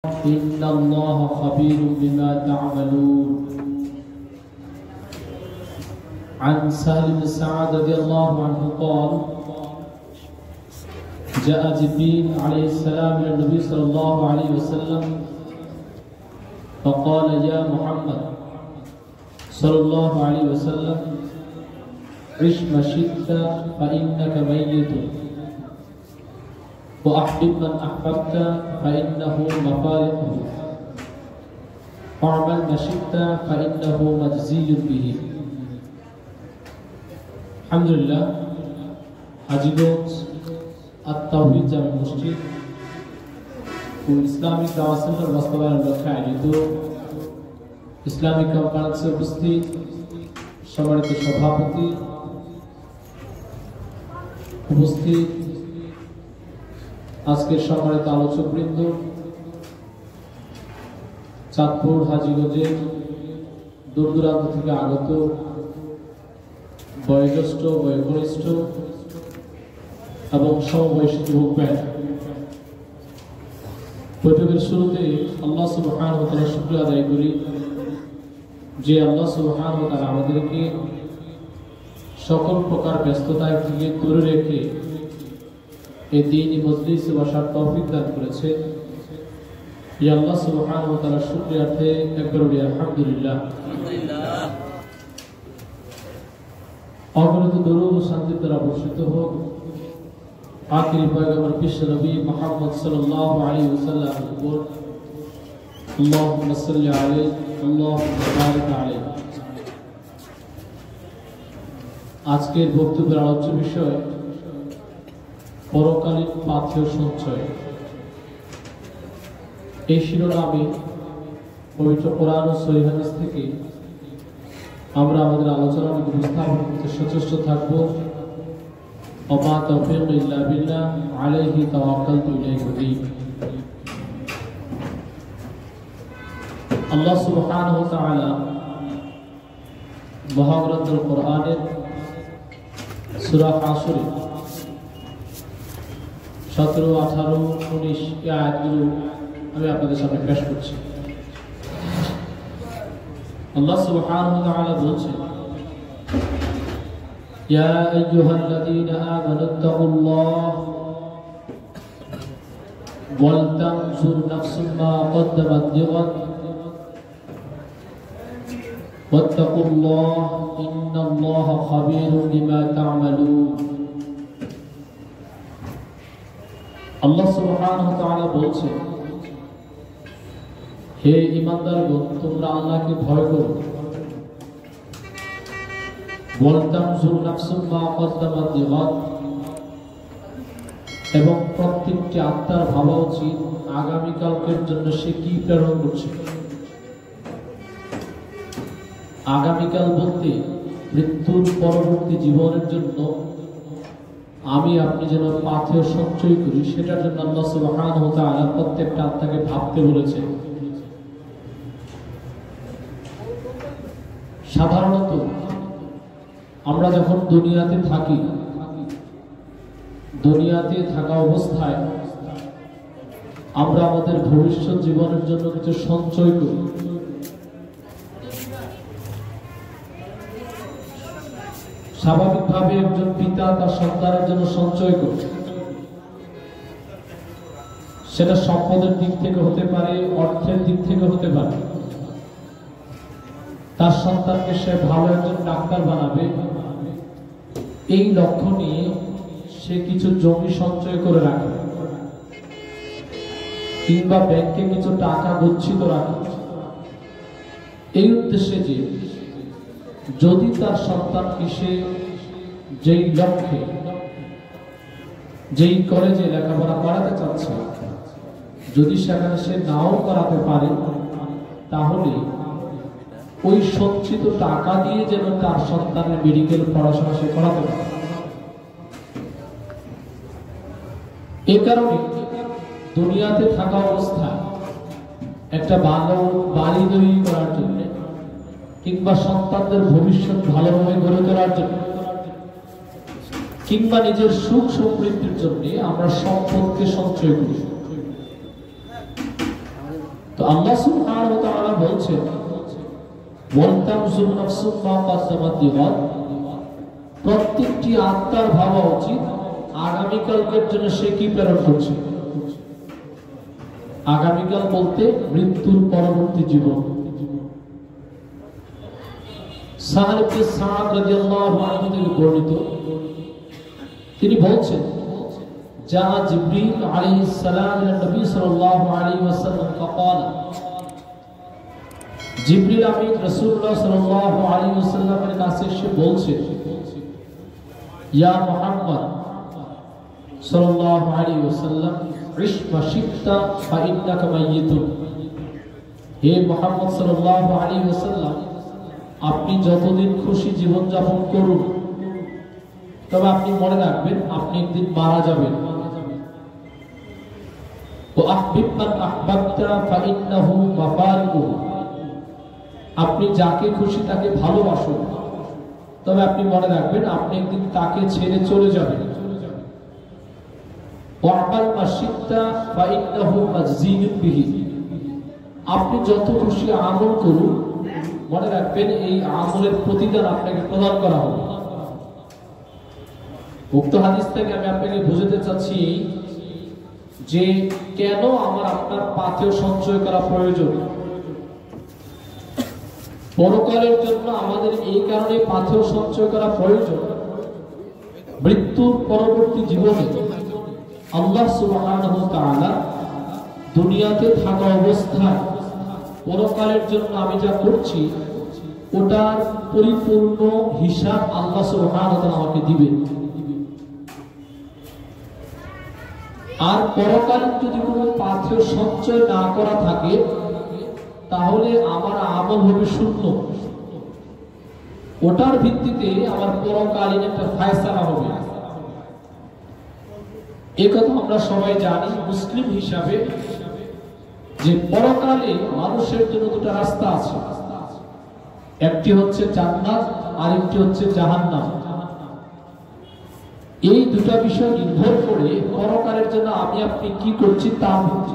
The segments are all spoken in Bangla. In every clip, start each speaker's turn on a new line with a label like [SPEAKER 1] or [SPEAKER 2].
[SPEAKER 1] إن الله خبير بما تعملون. عن سهل بن سعد رضي الله عنه قال: جاء جبريل عليه السلام إلى النبي صلى الله عليه وسلم فقال: يا محمد صلى الله عليه وسلم عش ما شئت فإنك ميت وأحبب من أحببت فإنه مفارقه واعمل ما شئت فإنه مجزي به. الحمد لله. হাজীগঞ্জ আত-তাওহীদ জামে মসজিদ ও ইসলামিক দাওয়াত সেন্টার বাস্তবায়নের লক্ষ্যে আয়োজিত ইসলামিক কনফারেন্সে উপস্থিত সম্মানিত সভাপতি, উপস্থিত আজকের সম্মানিত আলোচকবৃন্দ, চাঁদপুর হাজীগঞ্জের দূর দূরান্ত থেকে আগত বয়োজ্যেষ্ঠ, বয়োবরিষ্ঠ এবং সমবয়সী যুবক ভাইরা, বৈঠকের শুরুতে আল্লাহ সুবহানাহু ওয়া তাআলার শুকরিয়া আদায় করি যে আল্লাহ সুবহানাহু ওয়া তাআলা আমাদেরকে সকল প্রকার ব্যস্ততায় থেকে দূরে রেখে এই দ্বীনি মজলিসে বসার তৌফিক দান করেছে। ইয়া আল্লাহ সুবহানাহু ওয়া তাআলার শুকরিয়াতে একবার বলি আলহামদুলিল্লাহ। অগণিত দরুদ ও শান্তির দ্বারা বর্ষিত হোক আখিরি পয়গম্বর বিশ্ব নবী মুহাম্মদ সাল্লাল্লাহু আলাইহি ওয়াসাল্লামের উপর। আল্লাহুম্মা সাল্লি আলাইহি আল্লাহুম্মা বারিক আলাইহি। আজকের বক্তব্যের আলোচ্য বিষয় পরকালীন পাথেয় সঞ্চয়। এই শিরোনামে পবিত্র কোরআন ও সহিহ হাদিস থেকে আমরা আমাদের আলোচনা উপস্থাপন করতে সচেষ্ট থাকব। ওমা তাওফীক ইল্লা বিল্লাহ আলাইহি তাওয়াক্কালতু ইলাইহি উনীব। আল্লাহ সুবহানাহু ওয়া তাআলা মহাগ্রন্থ কোরআনের সূরা হাশরে 17, 18, 19 এই আয়াতগুলো আমি আপনাদের সামনে পেশ করছি। আল্লাহ সুবহানাহু ওয়া তাআলা বলছেন: ইয়া আইয়ুহাল্লাযীনা আমানুত্তাকুল্লাহ ওয়াল তানজুর নাফসুম মা কদ্দামাত লিগাদ ওয়াত্তাকুল্লাহ ইন্নাল্লাহা খাবীরুম বিমা তা'মালুন। আল্লাহ সুবহানাহু ওয়া তাআলা বলছেন, হে ঈমানদারগণ, তোমরা আল্লাহকে ভয় করো। ওয়ালতানজুর নাফসুম মা কদ্দামাত লিগাদ, এবং প্রত্যেকটি আত্মার ভাবা উচিত আগামীকালকের জন্য সে কি প্রেরণ করছে। আগামীকাল বলতে মৃত্যুর পরবর্তী জীবনের জন্য আমি আপনি যেন পাথেয় সঞ্চয় করি, সেটার জন্য আল্লাহ সুবহানাহু ওয়া তাআলা প্রত্যেকটা আত্মাকে ভাবতে বলেছে। সাধারণত আমরা যখন দুনিয়াতে থাকি, দুনিয়াতে থাকা অবস্থায় আমরা আমাদের ভবিষ্যৎ জীবনের জন্য কিছু সঞ্চয় করি। স্বাভাবিকভাবে একজন পিতা তার সন্তানের জন্য সঞ্চয় করে, সেটা সম্পদের দিক থেকে হতে পারে, অর্থের দিক থেকে হতে পারে। তার সন্তানকে সে ভালো একজন ডাক্তার বানাবে, এই লক্ষ্য নিয়ে সে কিছু জমি সঞ্চয় করে রাখে, কিংবা ব্যাংকে কিছু টাকা গচ্ছিত রাখে, এই উদ্দেশ্যে যে যদি তার সন্তানকে সে যেই লক্ষ্যে, যেই কলেজে লেখাপড়া করাতে চাচ্ছে, যদি সেখানে সে নাও করাতে পারে, তাহলে ওই সঞ্চিত টাকা দিয়ে যেন তার সন্তানের মেডিকেল পড়াশোনা সে করাতে পারে। এ কারণে দুনিয়াতে থাকা অবস্থায় একটা ভালো বাড়ি তৈরি করার জন্য, কিংবা সন্তানদের ভবিষ্যৎ ভালোভাবে গড়ে তোলার জন্য, কিংবা নিজের সুখ সমৃদ্ধির জন্য আমরা সম্পদকে সঞ্চয় করি। তো আল্লাহ সুবহানাহু ওয়া তাআলা বলছেন ওয়ালতামসুন নাফসুম মা কাদ্দামাত লিগাদ, প্রত্যেকটি আত্মার ভাবা উচিত আগামীকালকের জন্য সে কি প্রেরণ করছে। আগামীকাল বলতে মৃত্যুর পরবর্তী জীবন। সাহল ইবনে সাদ রাদিয়াল্লাহু আনহু থেকে বর্ণিত, তিনি বলছেন جاء جبريل عليه السلام إلى النبي صلى الله عليه وسلم فقال জিবরিল আমিন রাসূলুল্লাহ সাল্লাল্লাহু আলাইহি ওয়াসাল্লামের কাছে এসে বলছে, ইয়া মুহাম্মদ সাল্লাল্লাহু আলাইহি ওয়াসাল্লাম ইশ মা শিতা ফা ইন্নাকা মাইয়িতুন, হে মুহাম্মদ সাল্লাল্লাহু আলাইহি ওয়াসাল্লাম, আপনি যতদিন খুশি জীবন যাপন করুন, তবে আপনি মনে রাখবেন আপনি একদিন মারা যাবেন। আপনি যাকে খুশি তাকে ভালোবাসুন, তবে আপনি মনে রাখবেন আপনি একদিন তাকে ছেড়ে চলে যাবেন। আপনি যত খুশি আমল করুন, মনে রাখবেন এই আমলের প্রতিদান আপনাকে প্রদান করা হবে। উক্ত হাদিস থেকে আমি আপনাকে বুঝাতে চাচ্ছি যে কেন আমার আপনার পাথেয় সঞ্চয় করা প্রয়োজন। পরকালের জন্য আমাদের এই কারণে পাথেয় সঞ্চয় করা প্রয়োজন, মৃত্যুর পরবর্তী জীবনে আল্লাহ সুবহানাহু ওয়া তাআলা দুনিয়াতে থাকা অবস্থায় পরকালের জন্য আমি যা করছি ওটার পরিপূর্ণ হিসাব আল্লাহ সুবহানাহু ওয়া তাআলা আমাকে দিবেন। আর পরকালীন যদি কোনো পাথেয় সঞ্চয় না করা থাকে তাহলে আমার আমল হবে শূন্য। ওটার ভিত্তিতে আমার পরকালীন একটা ফায়সালা হবে। এই কথা আমরা সবাই জানি মুসলিম হিসাবে যে পরকালে মানুষের জন্য দুটো রাস্তা আছে, একটি হচ্ছে জান্নাত আর একটি হচ্ছে জাহান্নাম। এই দুটা বিষয় নির্ভর করে পরকালের জন্য আমি আপনি কি করছি তা ভিত্তি।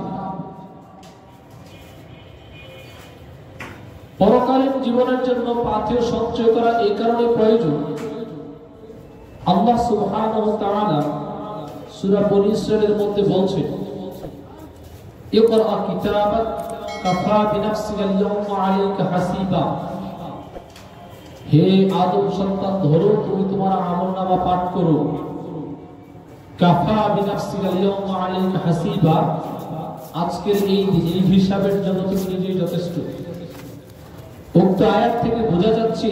[SPEAKER 1] পরকালীন জীবনের জন্য পাথেয় সঞ্চয় করা এই কারণে প্রয়োজন, আল্লাহ সুবহানাহু ওয়া তাআলা সূরা বনী ইসরাঈলের মধ্যে বলছেন, ইকরা কিতাবাক কাফা বিনাফসিকা আল-ইয়াওমা আলাইকা হাসিবা, হে আদম সন্তান ধরো তুমি তোমার আমলনামা পাঠ করো। কাফা বিনাফসিকা আল-ইয়াওমা আলাইকা হাসিবা, আজকের এই হিসাবের জন্য তুমি নিজেই যথেষ্ট। উক্ত আয়াত থেকে বোঝা যাচ্ছে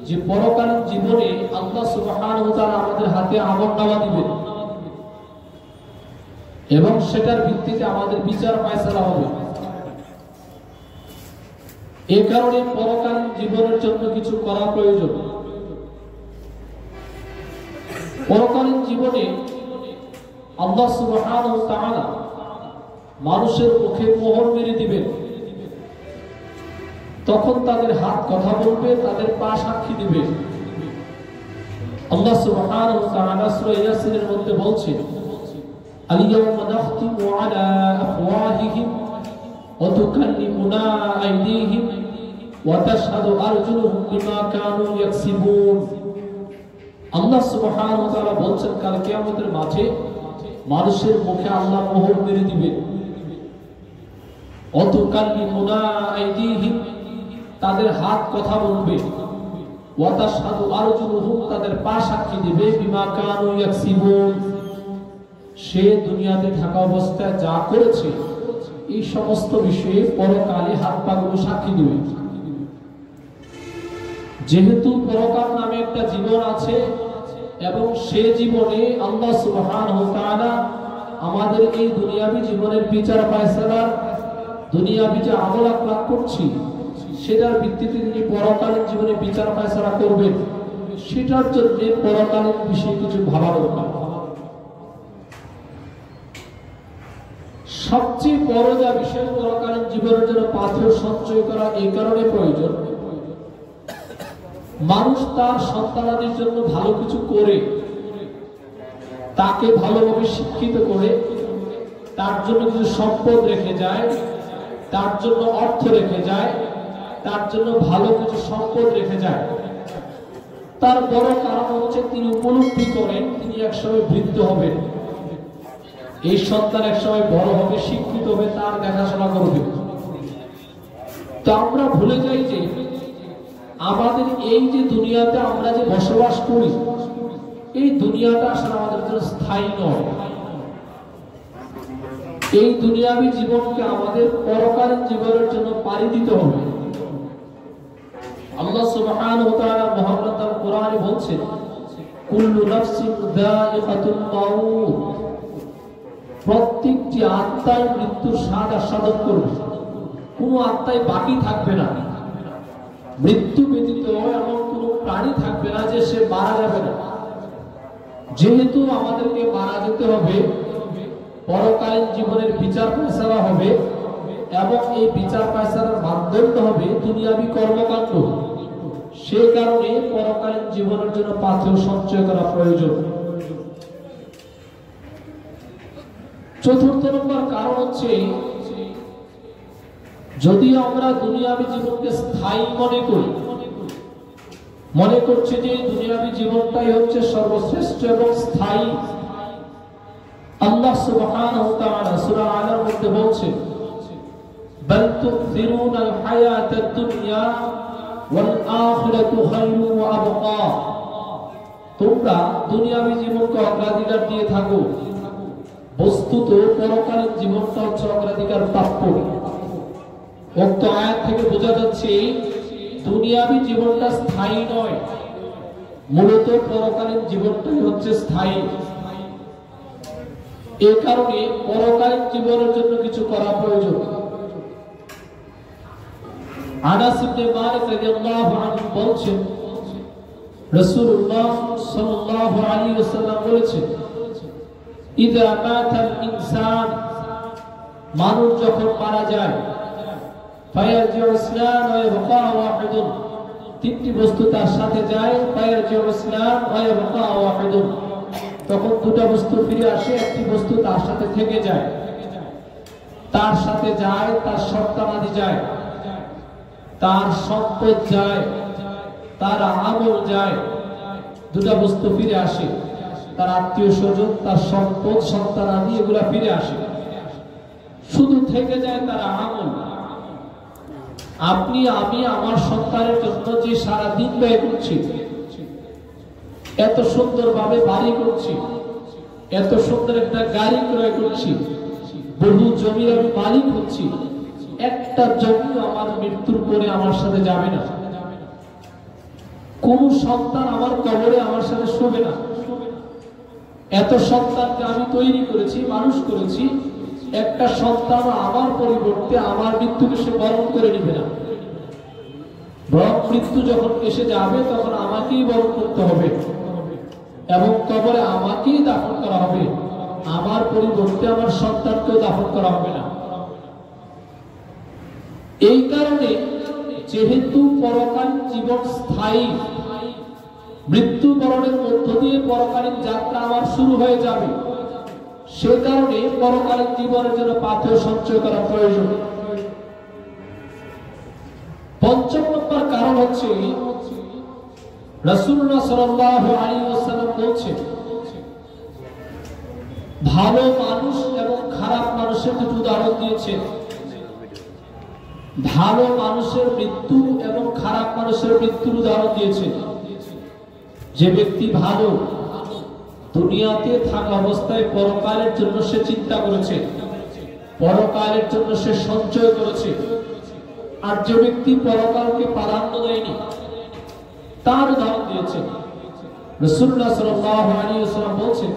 [SPEAKER 1] যে পরকালীন জীবনে আল্লাহ সুবহানাহু ওয়া তাআলা আমাদের হাতে আমলনামা দিবেন এবং সেটার ভিত্তিতে আমাদের বিচার ফায়সালা হবে। এই কারণে পরকালীন জীবনের জন্য কিছু করা প্রয়োজন। পরকালীন জীবনে আল্লাহ সুবহানাহু ওয়া তাআলা মানুষের মুখে মোহর মেরে দিবেন, তখন তাদের হাত কথা বলবে, তাদের পা সাক্ষী দিবে। আল্লাহ সুবহানাহু ওয়া তাআলা সূরা ইয়াসিনের মধ্যে বলছেন, আল-ইয়াওমা নাখতিমু আলা আফওয়াহিহিম ওয়া তুকাল্লিমুনা আইদিহিম ওয়া তাশহাদু আরজুলুহুম বিমা কানু ইয়াকসিবুন। আল্লাহ সুবহানাহু ওয়া তাআলা বলছেন কাল কিয়ামতের মাঠে মানুষের মুখে আল্লাহ মোহর মেরে দিবেন। ওয়া তুকাল্লিমুনা আইদিহিম, তাদের হাত কথা বলবে। ওয়া তাশহাদু আরজুলুহুম, তাদের পা সাক্ষী দিবে। বিমা কানু ইয়াকসিবুন, সে দুনিয়াতে থাকা অবস্থায় যা করেছে এই সমস্ত বিষয়ে পরকালে হাত পাগুলো সাক্ষী দিবে। যেহেতু পরকাল নামে একটা জীবন আছে এবং সে জীবনে আল্লাহ সুবহানাহু ওয়া তাআলা আমাদের এই দুনিয়াবী জীবনের বিচার ফায়সালা, দুনিয়াবী যে আমল আখলাক করছি সেটার ভিত্তিতে তিনি পরকালীন জীবনে বিচার ফায়সালা করবেন, সেটার জন্য পরকালীন বিষয়ে কিছু ভাবা দরকার। সবচেয়ে বড় যা বিষয় পরকালীন জীবনের জন্য পাথেয় সঞ্চয় করা এই কারণে প্রয়োজন, মানুষ তার সন্তানাদের জন্য ভালো কিছু করে, তাকে ভালোভাবে শিক্ষিত করে, তার জন্য কিছু সম্পদ রেখে যায়, তার জন্য অর্থ রেখে যায়, তার জন্য ভালো কিছু সম্পদ রেখে যায়। তার বড় কারণ হচ্ছে তিনি উপলব্ধি করেন তিনি একসময় বৃদ্ধ হবেন, এই সন্তান একসময় বড় হবে, শিক্ষিত হবে, তার দেখাশোনা করবে। তো আমরা ভুলে যাই যে আমাদের এই যে দুনিয়াতে আমরা যে বসবাস করি, এই দুনিয়াটা আসলে আমাদের জন্য স্থায়ী নয়। এই দুনিয়াবী জীবনকে আমাদের পরকালীন জীবনের জন্য পাড়ি দিতে হবে। আল্লাহ সুবহানাহু ওয়া তাআলা মুহাম্মদ কোরআনে বলছেন, কুল্লু নাফসিন যায়িকাতুল মাউত, প্রত্যেকটি আত্মাই মৃত্যুর স্বাদ আস্বাদন করবে, কোনো আত্মাই বাকি থাকবে না। মৃত্যু ব্যতীত এমন কোনো প্রাণী থাকবে না যে সে মারা যাবে না। যেহেতু আমাদেরকে মারা যেতে হবে, পরকালীন জীবনের বিচার ফয়সালা হবে এবং এই বিচার ফয়সালার মানদণ্ড হবে দুনিয়াবী কর্মকাণ্ড। সে কারণে পরকালীন জীবনের জন্য পাথেয় সঞ্চয় করা প্রয়োজন। চতুর্থ নম্বর কারণ হচ্ছে, যদি আমরা দুনিয়াবী জীবনকে স্থায়ী মনে করছি যে দুনিয়াবী জীবনটাই হচ্ছে সর্বশ্রেষ্ঠ এবং স্থায়ী। আল্লাহ সুবহানাহু ওয়া তাআলা সূরা আলার মধ্যে বলছেন, বাল তুসিরুনাল হায়াতাদ দুনিয়া ওয়াল আখিরাতু খায়রুন ওয়া আবকা। তোমরা দুনিয়াবী জীবনকে অগ্রাধিকার দিয়ে থাকো, বস্তুত পরকালীন জীবনটা হচ্ছে অগ্রাধিকার প্রাপ্য। উক্ত আয়াত থেকে বোঝা যাচ্ছে দুনিয়াবী জীবনটা স্থায়ী নয়, মূলত পরকালীন জীবনটাই হচ্ছে স্থায়ী। এই কারণে পরকালীন জীবনের জন্য কিছু করা প্রয়োজন। আনাস ইবনে মালিক রাদিয়াল্লাহু আনহু বলেন, রাসূলুল্লাহ সাল্লাল্লাহু আলাইহি ওয়াসাল্লাম বলেছেন, ইযা মাতাল ইনসান, মানুষ যখন মারা যায়, ফায়ারজিউ ইসলাম ওয়া ইয়াবকা ওয়াহিদুন, তিনটি বস্তু তার সাথে যায়, ফায়ারজিউ ইসলাম ওয়া ইয়াবকা ওয়াহিদুন, তখন দুটো বস্তু ফিরে আসে, একটি বস্তু তার সাথে থেকে যায়। তার সাথে যায় তার সন্তানাদি যায়, তার সম্পদ যায়, তার আমল যায়, দুটো বস্তু ফিরে আসে। তার আত্মীয় স্বজন, তার সম্পদ, সন্তানাদি এগুলা ফিরে আসে। শুধু থেকে যায় তার আমল। আপনি আমি আমার সন্তানের জন্য যে সারা দিন ব্যয় করছি, এত সুন্দরভাবে বাড়ি করছি, এত সুন্দর একটা গাড়ি ক্রয় করছি, বহু জমির আমি মালিক হচ্ছি, একটা জমি আমার মৃত্যুর পরে আমার সাথে যাবে না। কোন সন্তান আমার কবরে আমার সাথে শোবে না। এত সন্তানকে আমি তৈরি করেছি, মানুষ করেছি, একটা সন্তান আমার পরিবর্তে আমার মৃত্যুকে সে বরণ করে নিবে না। বরং মৃত্যু যখন এসে যাবে তখন আমাকেই বরণ করতে হবে এবং কবরে আমাকেই দাফন করা হবে। আমার পরিবর্তে আমার সন্তানকেও দাফন করা হবে না। এই কারণে যেহেতু পরকালীন জীবন স্থায়ী, মৃত্যুবরণের মধ্য দিয়ে পরকালীন যাত্রা আমার শুরু হয়ে যাবে, সে কারণে পরকালীন জীবনের জন্য পাথেয় সঞ্চয় করা প্রয়োজন। পঞ্চম নম্বর কারণ হচ্ছে, রাসূলুল্লাহ সাল্লাল্লাহু আলাইহি ওয়াসাল্লাম বলেছেন, ভালো মানুষ এবং খারাপ মানুষের দুটো উদাহরণ দিয়েছেন। ভালো মানুষের মৃত্যু এবং খারাপ মানুষের মৃত্যুর উদাহরণ দিয়েছেন। যে ব্যক্তি ভালো, দুনিয়াতে থাকা অবস্থায় পরকালের জন্য সে চিন্তা করেছে, পরকালের জন্য সে সঞ্চয় করেছে। আর যে ব্যক্তি পরকালকে প্রাধান্য দেয়নি, তার উদাহরণ দিয়েছেন। রাসূলুল্লাহ সাল্লাল্লাহু আলাইহি ওয়াসাল্লাম বলেছেন,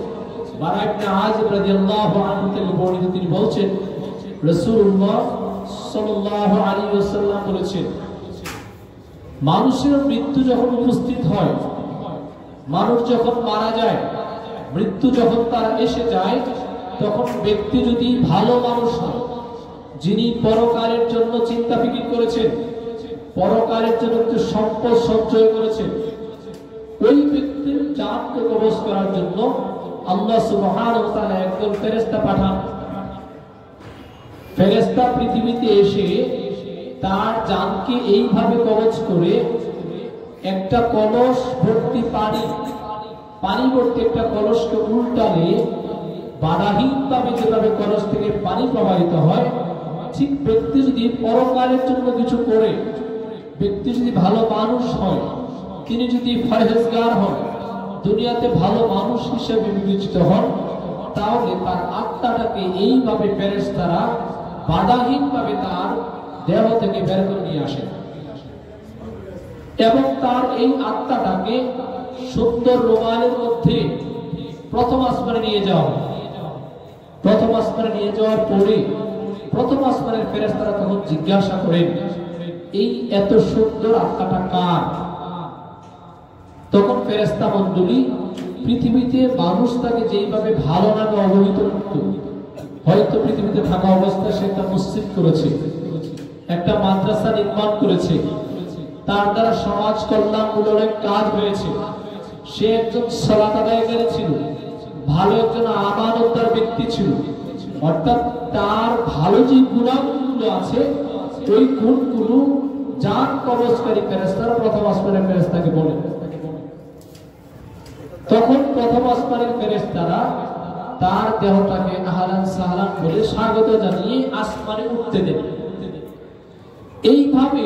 [SPEAKER 1] বারা ইবনে আযিব রাদিয়াল্লাহু আনহু থেকে বর্ণিত, তিনি বলেছেন, রাসূলুল্লাহ সাল্লাল্লাহু আলাইহি ওয়াসাল্লাম বলেছেন, মানুষের মৃত্যু যখন উপস্থিত হয়, মানুষ যখন মারা যায়, মৃত্যু যখন তার এসে যায়, তখন ব্যক্তি যদি ভালো মানুষ হয়, যিনি পরকালের জন্য চিন্তা ফিকির করেছেন, পরকালের জন্য একটু সম্পদ সঞ্চয় করেছেন, ওই ব্যক্তির জানকে কবজ করার জন্য আল্লাহ সুবহানাহু ওয়া তাআলা একজন ফেরেশতা পাঠান। ফেরেশতা পৃথিবীতে এসে তার জানকে এইভাবে কবজ করে একটা কলস ভর্তি পানি ভর্তি একটা কলসকে উল্টালে বাধাহীনভাবে যেভাবে কলস থেকে পানি প্রবাহিত হয়, ঠিক ব্যক্তি যদি পরকালের জন্য কিছু করে, ব্যক্তি যদি ভালো মানুষ হয়, তিনি যদি ফরহেজগার হন, দুনিয়াতে ভালো মানুষ হিসেবে বিবেচিত হন, তাহলে তার আত্মাটাকে এইভাবে ফেরেশতারা বাধাহীনভাবে তার দেহ থেকে বের করে নিয়ে আসে এবং তার এই আত্মাটাকে সুন্দর রুমালের মধ্যে প্রথম আসমানে নিয়ে যাওয়া হয়। প্রথম আসমানে নিয়ে যাওয়ার পরে প্রথম আসমানের ফেরেশতারা তখন জিজ্ঞাসা করেন, এই এত সুন্দর আত্মাটা কার? তখন ফেরেশতা মণ্ডলী পৃথিবীতে মানুষ তাকে যেইভাবে ভালো নামে অবহিত করত, হয়তো পৃথিবীতে থাকা অবস্থায় সে একটা মসজিদ করেছে, একটা মাদ্রাসা নির্মাণ করেছে, তার দ্বারা সমাজ কল্যাণমূলক অনেক কাজ হয়েছে, সে একজন সালাত আদায়কারী ছিল, ভালো একজন আমানতদার ব্যক্তি ছিল, অর্থাৎ তার ভালো যে গুণাগুলো আছে ওই গুণগুলো জান কবজকারী ফেরেশতারা প্রথম আসমানের ফেরেশতাকে বলে। তখন প্রথম আসমানের ফেরেশতারা তার দেহটাকে আহলান সাহলান বলে স্বাগত জানিয়ে আসমানে উঠতে দেন। এইভাবে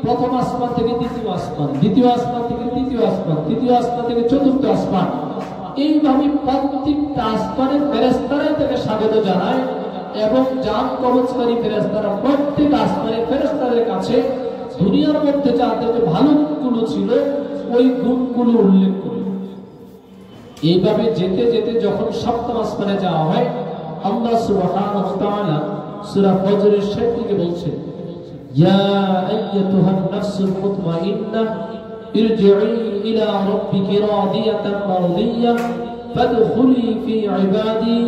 [SPEAKER 1] প্রথম আসমান থেকে দ্বিতীয় আসমান, দ্বিতীয় আসমান থেকে তৃতীয় আসমান, তৃতীয় আসমান থেকে চতুর্থ আসমান, এইভাবে প্রত্যেকটা আসমানের ফেরেশতারাই তাকে স্বাগত জানায় এবং জান কবজকারী ফেরেশতারা প্রত্যেক আসমানের ফেরেশতাদের কাছে দুনিয়ার মধ্যে যাদের যে ভালো গুণগুলো ছিল ওই গুণগুলো উল্লেখ করে। এইভাবে যেতে যেতে যখন সপ্তম আসমানে যাওয়া হয়, আল্লাহ সুবহানাহু ওয়া তাআলা সূরা ফজরের শেষ দিকে বলছেন, ইয়া আইয়াতুহান নাফসুল মুতমাইন্নাহ ইরজিই ইলা রাব্বিকি রাদিয়াতান মারদিয়াহ ফাদখুলি ফি ইবাদি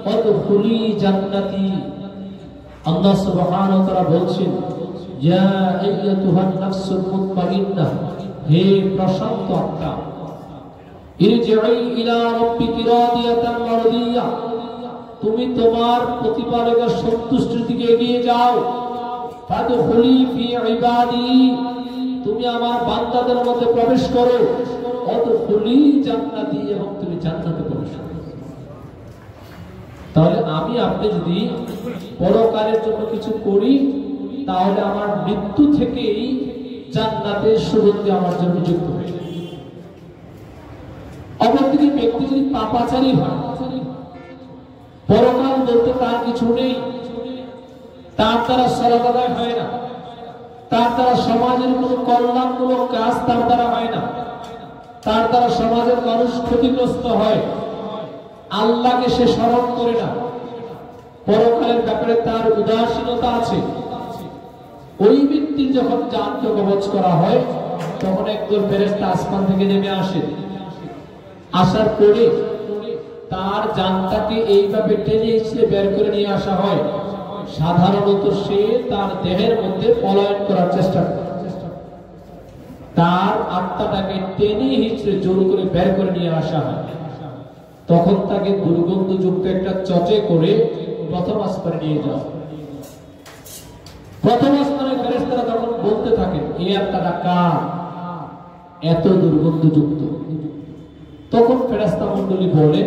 [SPEAKER 1] ওয়াদখুলি জান্নাতি। আল্লাহ সুবহানাহু ওয়া তাআলা বলছেন, ইয়া আইয়াতুহান নাফসুল মুতমাইন্নাহ, হে প্রশান্ত আত্মা, ইরজিই ইলা রাব্বিকি রাদিয়াতান মারদিয়াহ, তুমি তোমার প্রতিপালকের সন্তুষ্টির দিকে এগিয়ে যাও। ফাদখুলি ফি ইবাদি, তুমি আমার বান্দাদের মধ্যে প্রবেশ করো। ওয়াদখুলি জান্নাতি, এবং তুমি জান্নাতে প্রবেশ করো। তাহলে আমি আপনি যদি পরকালের জন্য কিছু করি, তাহলে আমার মৃত্যু থেকেই জান্নাতের সুগন্ধি আমার জন্য যুক্ত হয়ে যায়। অপরদিকে ব্যক্তি যদি পাপাচারী হয়, পরকাল বলতে তার কিছু নেই, তার দ্বারা সালাত আদায় হয় না, তার দ্বারা সমাজের কোন কল্যাণমূলক কাজ তার দ্বারা হয় না, তার দ্বারা সমাজের মানুষ ক্ষতিগ্রস্ত হয়, আল্লাহকে সে স্মরণ করে না, পরকালের ব্যাপারে তার উদাসীনতা আছে, ওই ব্যক্তির যখন জানকে কবজ করা হয় তখন একদল ফেরেশতা আসমান থেকে নেমে আসে। আসার পরে তার জানটাকে এইভাবে টেনে হিঁচড়ে বের করে নিয়ে আসা হয়। সাধারণত সে তার দেহের মধ্যে পলায়ন করার চেষ্টা করে, তার আত্মাটাকে টেনে হিঁচড়ে জোর করে বের করে নিয়ে আসা হয়। তখন তাকে দুর্গন্ধযুক্ত একটা চটে করে প্রথম আসমানে নিয়ে যাওয়া। প্রথম আসমানের ফেরেশতারা তখন বলতে থাকেন, এই আত্মাটা কার, এত দুর্গন্ধযুক্ত? তখন ফেরেশতা মণ্ডলী বলে,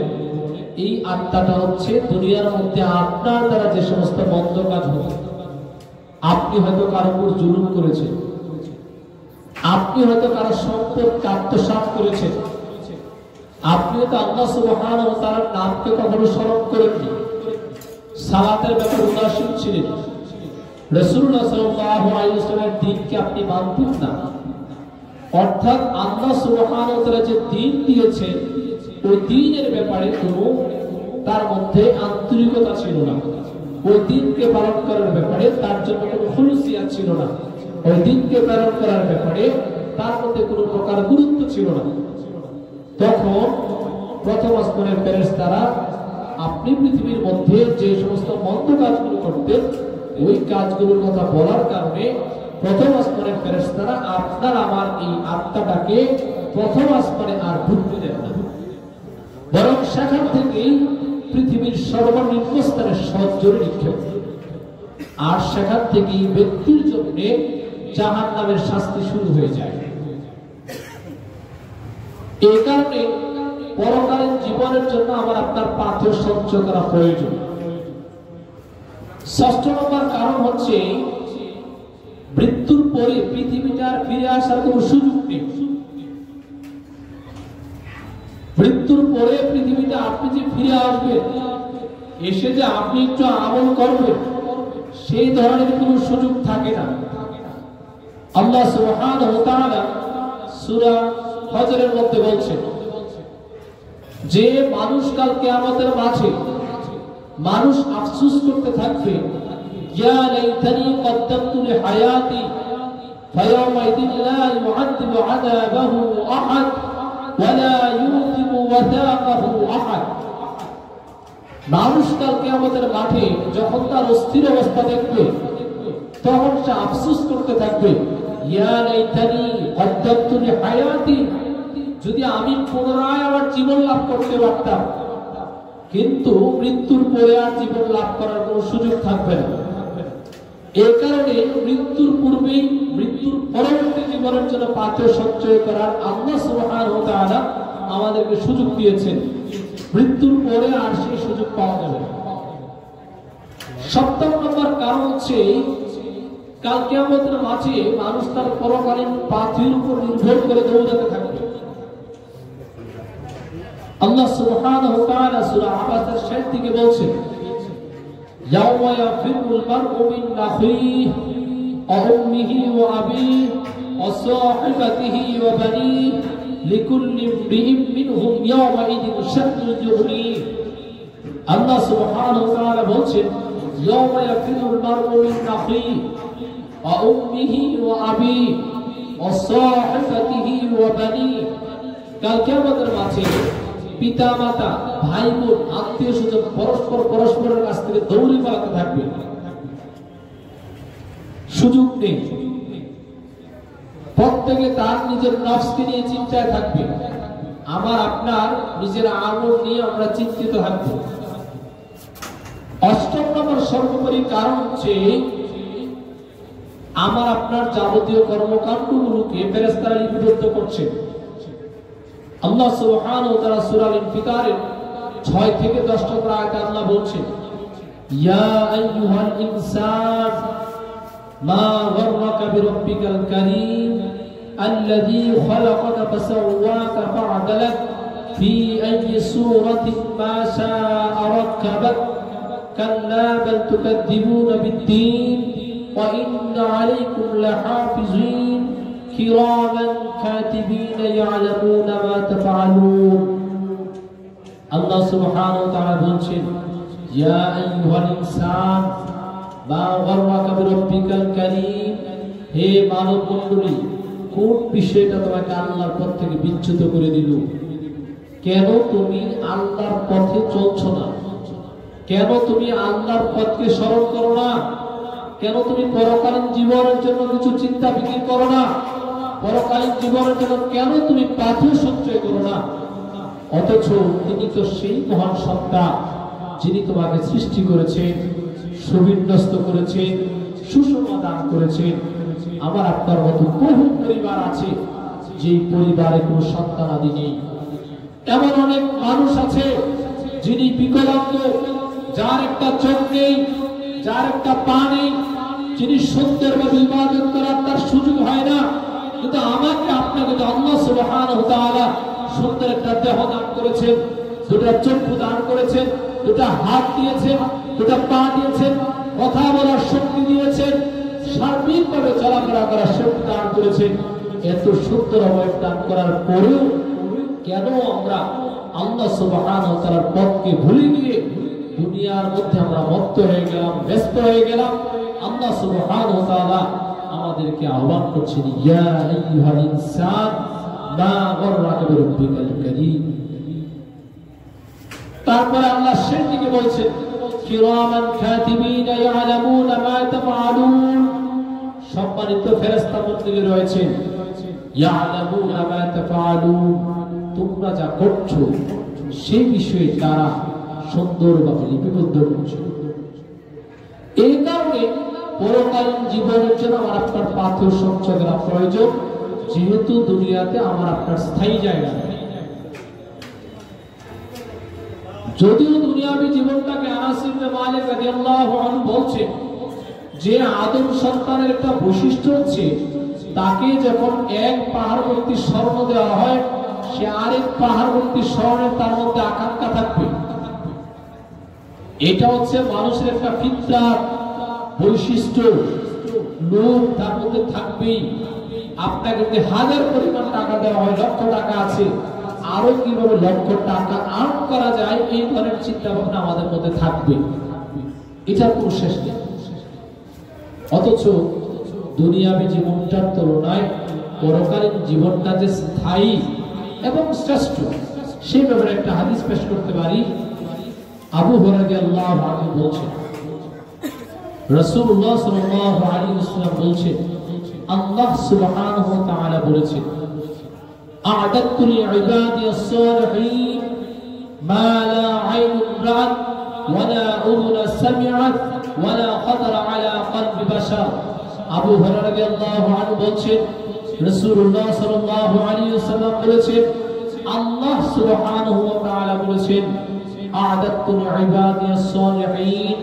[SPEAKER 1] এই আত্মাটা হচ্ছে দুনিয়ার মধ্যে আপনার দ্বারা যে সমস্ত মন্দ কাজ হতো, আপনি হয়তো কারো উপর জুলুম করেছেন, আপনি হয়তো কারো সম্পদকে আত্মসাৎ করেছেন, আপনি হয়তো আল্লাহ সুবহানাহু ওয়া তাআলার নামকে কখনো স্মরণ করেননি, সালাতের ব্যাপারে উদাসীন ছিলেন, রাসূলুল্লাহ সাল্লাল্লাহু আলাইহি ওয়াসাল্লামের দ্বীনকে আপনি মানতেন না। অর্থাৎ আল্লাহ সুবহানাহু ওয়া তাআলা যে দ্বীন দিয়েছেন ওই দ্বীনের ব্যাপারে কোনো তার মধ্যে আন্তরিকতা ছিল না, ওই দ্বীনকে পালন করার ব্যাপারে তার জন্য কোনো খুলুসিয়াত ছিল না, ওই দ্বীনকে পালন করার ব্যাপারে তার মধ্যে কোনো প্রকার গুরুত্ব ছিল না। তখন প্রথম আসমানের ফেরেশতারা আপনি পৃথিবীর মধ্যে যে সমস্ত মন্দ কাজগুলো করতেন ওই কাজগুলোর কথা বলার কারণে প্রথম আসমানের ফেরেশতারা আপনার আমার এই আত্মাটাকে প্রথম আসমানে আর ঢুকতে দেন না, বরং সেখান থেকেই পৃথিবীর সর্বনিম্ন স্তরে সজ্জরে নিক্ষেপ। আর সেখান থেকে ব্যক্তির জন্য জাহান্নামের শাস্তি শুরু হয়ে যায়। এই কারণে পরকালীন জীবনের জন্য আমার আপনার পাথর সঞ্চয় করা প্রয়োজন। ষষ্ঠ নম্বর কারণ হচ্ছে মৃত্যুর পরে পৃথিবীতে আর ফিরে আসার কোন সুযোগ নেই। মৃত্যুর পরে পৃথিবীতে আপনি যে ফিরে আসবেন, এসে যে আপনি একটু আমল করবেন, সেই ধরনের কোন সুযোগ থাকে না। আল্লাহ সুবহানাহু ওয়া তাআলা সূরা হজরের মধ্যে বলছেন যে মানুষ কাল কিয়ামতের মাঠে মানুষ আফসোস করতে থাকবে, ইয়া লাইতানি কদ্দামতু লিহায়াতি ফায়াওমাইদিন লা ইউআযিবু আযাবাহু আহাদ ওয়া লা ইউথিকু ওয়াসাকাহু আহাদ। মানুষ কাল কিয়ামতের মাঠে যখন তার অস্থির অবস্থা দেখবে, তখন সে আফসোস করতে থাকবে, ইয়া লাইতানি কদ্দামতু লিহায়াতি, যদি আমি পুনরায় আমার জীবন লাভ করতে পারতাম। কিন্তু মৃত্যুর পরে আর জীবন লাভ করার কোনো সুযোগ থাকবে না। এই কারণে মৃত্যুর পূর্বে মৃত্যুর পরবর্তী জীবনের জন্য পাথর সঞ্চয় করার আল্লাহ সুবহানাহু ওয়া তাআলা আমাদেরকে সুযোগ দিয়েছেন। মৃত্যুর পরে আর সেই সুযোগ পাওয়া যাবে না। সপ্তম নম্বর কারণ হচ্ছে কাল কিয়ামতের মাঝে মানুষ তার পরকালীন পাথরের উপর নির্ভর করে দৌড়াতে থাকবে। আল্লাহ সুবহানাহু ওয়া তাআলা সূরা আবাসের শেষ দিকে বলছেন, ইয়াওমা ইয়াফিরুল মারউ মিন আখিহি ওয়া উম্মিহি ওয়া আবিহি ওয়া সাহিবাতিহি ওয়া বানিহি লিকুল্লি ইমরিইন মিনহুম ইয়াওমাইদিন শাদদুন যুগনিহি। আল্লাহ সুবহানাহু ওয়া তাআলা বলছেন, ইয়াওমা ইয়াফিরুল মারউ মিন আখিহি ওয়া উম্মিহি ওয়া আবিহি ওয়া সাহিবাতিহি ওয়া বানিহি। কাল কিয়ামতের মাঠে পিতা মাতা ভাই বোন আত্মীয় স্বজন পরস্পরের কাছ থেকে দৌড়ে পালাতে থাকবে, সুযোগ নেই। প্রত্যেকে তার নিজের নফসকে নিয়ে চিন্তায় থাকবে, আমার আপনার নিজের আমল নিয়ে আমরা চিন্তিত থাকব। অষ্টম নম্বর সর্বোপরি কারণ হচ্ছে আমার আপনার যাবতীয় কর্মকাণ্ডগুলোকে ফেরেশতারা লিপিবদ্ধ করছে। আল্লাহ সুবহানাহু ওয়া তাআলা সূরা আল-ইনফিতারের 6 থেকে 10 নম্বর আয়াতে আল্লাহ বলছেন, ইয়া আইয়ুহাল ইনসান মা গররাকা বিরাব্বিকাল কারীম আল্লাযী খালাকাকা ফাসাওয়াকা ফাআদালাক ফি আইয়ি সূরাতিন মা শাআ রাক্কাবাক কাল্লা বাল তুকাদ্দিবুনা বিদ-দীন ওয়া ইন্না আলাইকুম লাহাফিজিন কিরামান কাতিবিন ইয়ালামুনা মা তাফআলুন। আল্লাহ সুবহানাহু ওয়া তাআলা বলছেন, ইয়া আইয়ুহাল ইনসান মা গররাকা বিরাব্বিকাল কারীম, হে মানব মণ্ডলী, কোন বিষয়টা তোমাকে আল্লাহর পথ থেকে বিচ্যুত করে দিল? কেন তুমি আল্লাহর পথে চলছো না? কেন তুমি আল্লাহর পথকে স্মরণ করো না? কেন তুমি পরকালীন জীবনের জন্য কিছু চিন্তা ফিকির করো না? পরকালীন জীবনের জন্য কেন তুমি পাথর সঞ্চয় করো না? অথচ তিনি তো সেই মহান সত্তা যিনি তোমাকে সৃষ্টি করেছেন, সুবিন্যস্ত করেছেন, সুষমা দান করেছেন। আমার আপনার মতো বহু পরিবার আছে যে পরিবারে কোনো সন্তান আদি নেই। এমন অনেক মানুষ আছে যিনি বিকলাঙ্গ, যার একটা চোখ নেই, যার একটা পা নেই, যিনি সুন্দরভাবে ইবাদত করার তার সুযোগ হয় না। কিন্তু আমাকে আপনাকে তো আল্লাহ সুবহানাহু ওয়া তাআলা সুন্দর একটা দেহ দান করেছেন, দুটো চক্ষু দান করেছেন, দুটো হাত দিয়েছেন, দুটো পা দিয়েছেন, কথা বলার শক্তি দিয়েছেন, সার্বিকভাবে চলাফেরা করার শক্তি দান করেছেন। এত সুন্দর অবয়ব দান করার পরেও কেন আমরা আল্লাহ সুবহানাহু ওয়া তাআলার পথকে ভুলে গিয়ে দুনিয়ার মধ্যে আমরা মত্ত হয়ে গেলাম, ব্যস্ত হয়ে গেলাম? আল্লাহ সুবহানাহু ওয়া তাআলা আমাদেরকে আহ্বান করছেন, ইয়া আইয়ুহাল ইনসান মা গররাকা বিরাব্বিকাল কারীম। তারপরে আল্লাহ শেষ দিকে বলছেন, কিরামান কাতিবিন ইয়ালামুনা মা তাফআলুন, সম্মানিত ফেরেশতা মণ্ডলী রয়েছেন, ইয়ালামুনা মা তাফআলুন, তোমরা যা করছো সেই বিষয়ে তারা সুন্দরভাবে লিপিবদ্ধ করছে। এই কারণে পরকালীন জীবনের জন্য আমার আপনার পাথর সঞ্চয় করা প্রয়োজন, যেহেতু দুনিয়াতে আমার আপনার স্থায়ী জায়গা নেই। যদিও দুনিয়াবী জীবনটাকে আনাস ইবনে মালিক রাদিয়াল্লাহু আনহু বলছে যে আদম সন্তানের একটা বৈশিষ্ট্য হচ্ছে তাকে যখন এক পাহাড়বর্তী স্বর্ণ দেওয়া হয়, সে আরেক পাহাড়বর্তী স্বর্ণের তার মধ্যে আকাঙ্ক্ষা থাকবে। এটা হচ্ছে মানুষের একটা ফিতরাত বৈশিষ্ট্য, লোভ তার মধ্যে থাকবেই। আপনাকে যদি 1000 পরিমাণ টাকা দেওয়া হয়, লক্ষ টাকা আছে, আরো কিভাবে লক্ষ টাকা আর্ন করা যায়, এই ধরনের চিন্তা ভাবনা আমাদের মধ্যে থাকবে। এটার কোনো শেষ নেই। অথচ দুনিয়াবী জীবনটার তুলনায় পরকালীন জীবনটা যে স্থায়ী এবং শ্রেষ্ঠ, সেই ব্যাপারে একটা হাদিস পেশ করতে পারি। আবু হুরায়রা রাদিয়াল্লাহু আনহু বলছেন, রাসূলুল্লাহ সাল্লাল্লাহু আলাইহি ওয়াসাল্লাম বলছেন, আল্লাহ সুবহানাহু ওয়া তাআলা বলেছেন, আ'দাতু লি'ইবাদি as-সালিহিন মা লা আইনুন রা'at ওয়া লা উযুন সামি'at ওয়া লা খাতারা আলা কলবি বাশার। আবু হুরায়রা রাদিয়াল্লাহু আনহু বলছেন, রাসূলুল্লাহ সাল্লাল্লাহু আলাইহি ওয়াসাল্লাম বলেছেন, আল্লাহ সুবহানাহু ওয়া তাআলা বলেছেন, আ'দাতু লি'ইবাদি as-সালিহিন,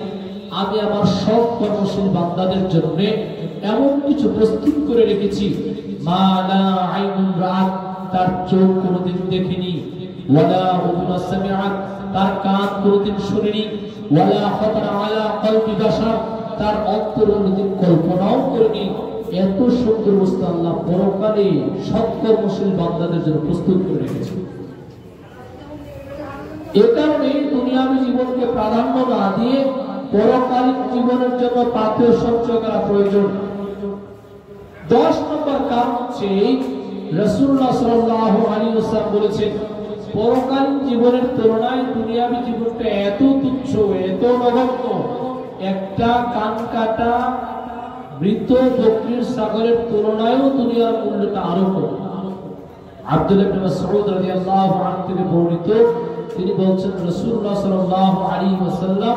[SPEAKER 1] আমি আমার সব কর্মশীল বান্দাদের জন্য এমন কিছু প্রস্তুত করে রেখেছি, মা লা আইনুন রা'at, তার চোখ কোনোদিন দেখেনি, ওয়ালা উযুন সামি'at, তার কান কোনোদিন শুনেনি, ওয়ালা খাতারা আলা কলবি বাশার, তার অন্তরে কোনোদিন কল্পনাও করেনি। এত সুন্দর বস্তু আল্লাহ পরকালে সৎ কর্মশীল বান্দাদের জন্য প্রস্তুত করে রেখেছে। এ কারণে দুনিয়াবী জীবনকে প্রাধান্য না দিয়ে পরকালীন জীবনের জন্য পাথর সঞ্চয় করা প্রয়োজন। 10 নম্বর কারণ হচ্ছে, রাসূলুল্লাহ সাল্লাল্লাহু আলাইহি ওয়াসাল্লাম বলেছেন, পরকালীন জীবনের তুলনায় দুনিয়াবী জীবনটা এত তুচ্ছ, এত নগণ্য, একটা কান কাটা মৃত বকরির ছাগলের তুলনায়ও দুনিয়ার মূল্যটা আরো কম। আব্দুল্লাহ ইবনে মাসউদ রাদিয়াল্লাহু আনহু থেকে বর্ণিত, তিনি বলছেন, রাসূলুল্লাহ সাল্লাল্লাহু আলাইহি ওয়াসাল্লাম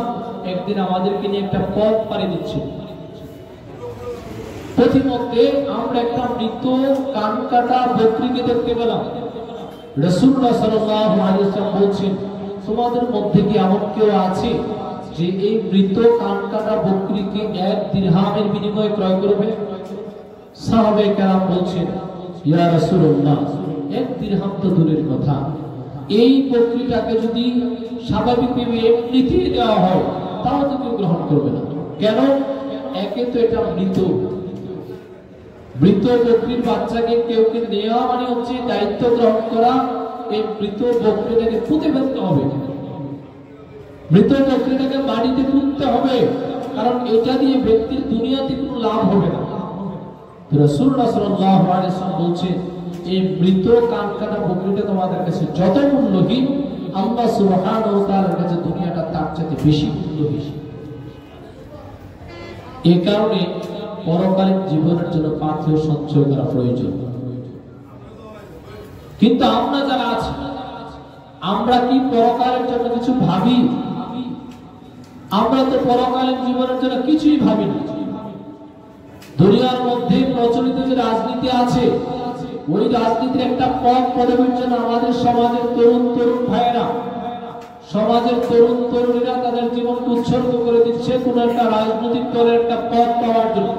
[SPEAKER 1] একদিন আমাদেরকে নিয়ে একটা পথ পাড়ি দিচ্ছেন। পথিমধ্যে আমরা একটা মৃত কান কাটা বকরিকে দেখতে পেলাম। রাসূলুল্লাহ সাল্লাল্লাহু আলাইহি ওয়াসাল্লাম বলছেন, তোমাদের মধ্যে কি এমন কেউ আছে যে এই মৃত কান কাটা বকরিকে 1 দিরহামের বিনিময়ে ক্রয় করবে? সাহাবায়ে কেরাম বলছেন, ইয়া রাসূলুল্লাহ, 1 দিরহাম তো দূরের কথা, এই বকরিটাকে যদি স্বাভাবিকভাবে এমনিতেই দেওয়া হয় তাও তো কেউ গ্রহণ করবে না। কেন? একে তো এটা মৃত বকরির বাচ্চাকে কেউ নেওয়া মানে হচ্ছে দায়িত্ব গ্রহণ করা, এই মৃত বকরিটাকে পুঁতে ফেলতে হবে, মৃত বকরিটাকে মাটিতে পুঁততে হবে, কারণ এটা দিয়ে ব্যক্তির দুনিয়াতে কোনো লাভ হবে না। রাসূলুল্লাহ সাল্লাল্লাহু আলাইহি ওয়াসাল্লাম বলছেন, এই মৃত কান কাটা বকরিটা তোমাদের কাছে যত মূল্যহীন, আল্লাহ সুবহানাহু ওয়া তাআলার কাছে দুনিয়াটা তার চেয়ে বেশি মূল্যহীন। এই কারণে পরকালীন জীবনের জন্য পাথর সঞ্চয় করা প্রয়োজন। কিন্তু আমরা যারা আছি, আমরা কি পরকালের জন্য কিছু ভাবি? আমরা তো পরকালীন জীবনের জন্য কিছুই ভাবি না। দুনিয়ার মধ্যে প্রচলিত যে রাজনীতি আছে, ওই রাজনীতির একটা পথ পদবীর জন্য আমাদের সমাজের তরুণ ভাইয়েরা, সমাজের তরুণ তরুণীরা তাদের জীবনকে উৎসর্গ করে দিচ্ছে কোন একটা রাজনৈতিক দলের একটা পদ পাওয়ার জন্য।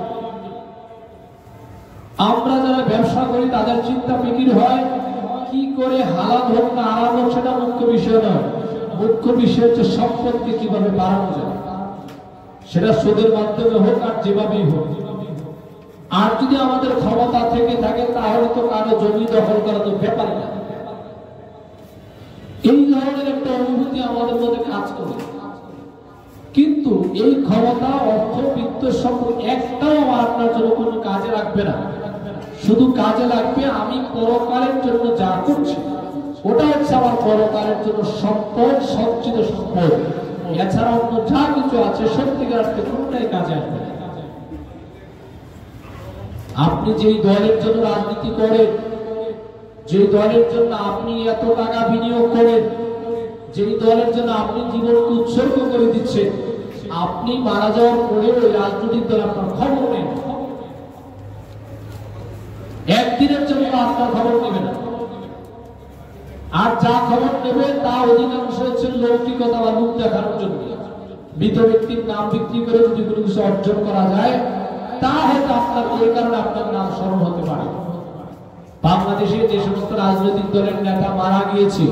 [SPEAKER 1] আমরা যারা ব্যবসা করি তাদের চিন্তা ফিকির হয় কি করে হালাল হোক না আরাম হোক, সেটা মুখ্য বিষয় নয়। মুখ্য বিষয় হচ্ছে সম্পদকে কিভাবে বাড়ানো যায়, সেটা সুদের মাধ্যমে হোক আর যেভাবেই হোক। আর যদি আমাদের ক্ষমতা থেকে থাকে তাহলে তো কারো জমি দখল করা তো ব্যাপারই না। এই ধরনের একটা অনুভূতি আমাদের মধ্যে কাজ করে। কিন্তু এই ক্ষমতা, অর্থ, বিত্ত সম্পদ একটাও আমার আপনার জন্য কোনো কাজে লাগবে না। শুধু কাজে লাগবে আমি পরকালের জন্য যা করছি ওটা হচ্ছে আমার পরকালের জন্য সম্পদ, সঞ্চিত সম্পদ। এছাড়া অন্য যা কিছু আছে সত্যিকার অর্থে কোনটাই কাজে আসবে না। আপনি যেই দলের জন্য রাজনীতি করেন, যে দলের জন্য আপনি এত টাকা বিনিয়োগ করেন, যেই দলের জন্য আপনি জীবনকে উৎসর্গ করে দিচ্ছেন, আপনি মারা যাওয়ার পরে ওই রাজনৈতিক দল আপনার খবর নেই, একদিনের জন্য আপনার খবর নেবে না। আর যা খবর নেবে তা অধিকাংশ হচ্ছে লৌকিকতা বা লোক দেখানোর জন্য। মৃত ব্যক্তির নাম বিক্রি করে যদি কোনো কিছু অর্জন করা যায়, তা হয়তো আপনার এই কারণে আপনার নাম স্মরণ হতে পারে। বাংলাদেশে যে সমস্ত রাজনৈতিক দলের নেতা মারা গিয়েছে,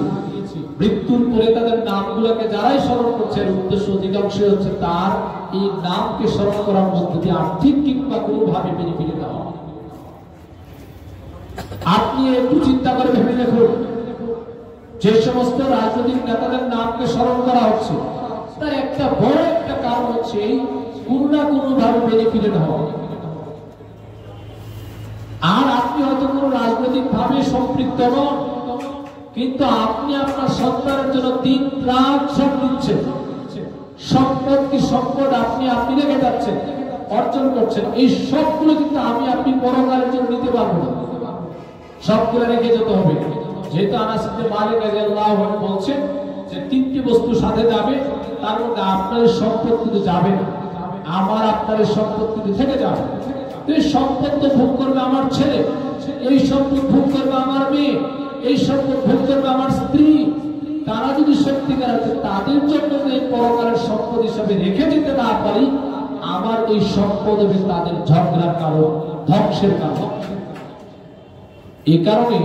[SPEAKER 1] মৃত্যুর পরে তাদের নামগুলোকে যারাই স্মরণ করছে, উদ্দেশ্য অধিকাংশ হচ্ছে তার এই নামকে স্মরণ করার মধ্যে দিয়ে আর্থিক কিংবা কোনোভাবে বেনিফিট দেওয়া। আপনি একটু চিন্তা করে ভেবে দেখুন, যে সমস্ত রাজনৈতিক নেতাদের নামকে স্মরণ করা হচ্ছে, তার একটা বড় একটা কারণ হচ্ছে কোন না কোন ভাবে বেনিফিটেড হওয়া। আর আপনি হয়তো কোন রাজনৈতিক ভাবে সম্পৃক্ত নন, কিন্তু আপনি আপনার সন্তানের জন্য দিন রাত সব দিচ্ছেন, সম্পদ কি সম্পদ আপনি আপনি রেখে যাচ্ছেন, অর্জন করছেন, এই সবগুলো কিন্তু আপনি পরকালের জন্য নিতে পারবো না, সবগুলো রেখে যেতে হবে। যেহেতু আনাস ইবনে মালিক রাদিয়াল্লাহু আনহু বলছেন যে তিনটি বস্তু সাথে যাবে, তার মধ্যে আপনার সম্পদ কিন্তু যাবে না, আমার আপনার সম্পদ কিন্তু থেকে যাবে। এই সম্পদ তো ভোগ করবে আমার ছেলে, এই সম্পদ ভোগ করবে আমার মেয়ে, এই সম্পদ ভোগ করবে আমার স্ত্রী। তারা যদি সত্যিকার আছে তাদের জন্য এই পরকালের সম্পদ হিসাবে রেখে যেতে না পারি, আমার এই সম্পদ হবে তাদের ঝগড়ার কারণ, ধ্বংসের কারণ। এই কারণে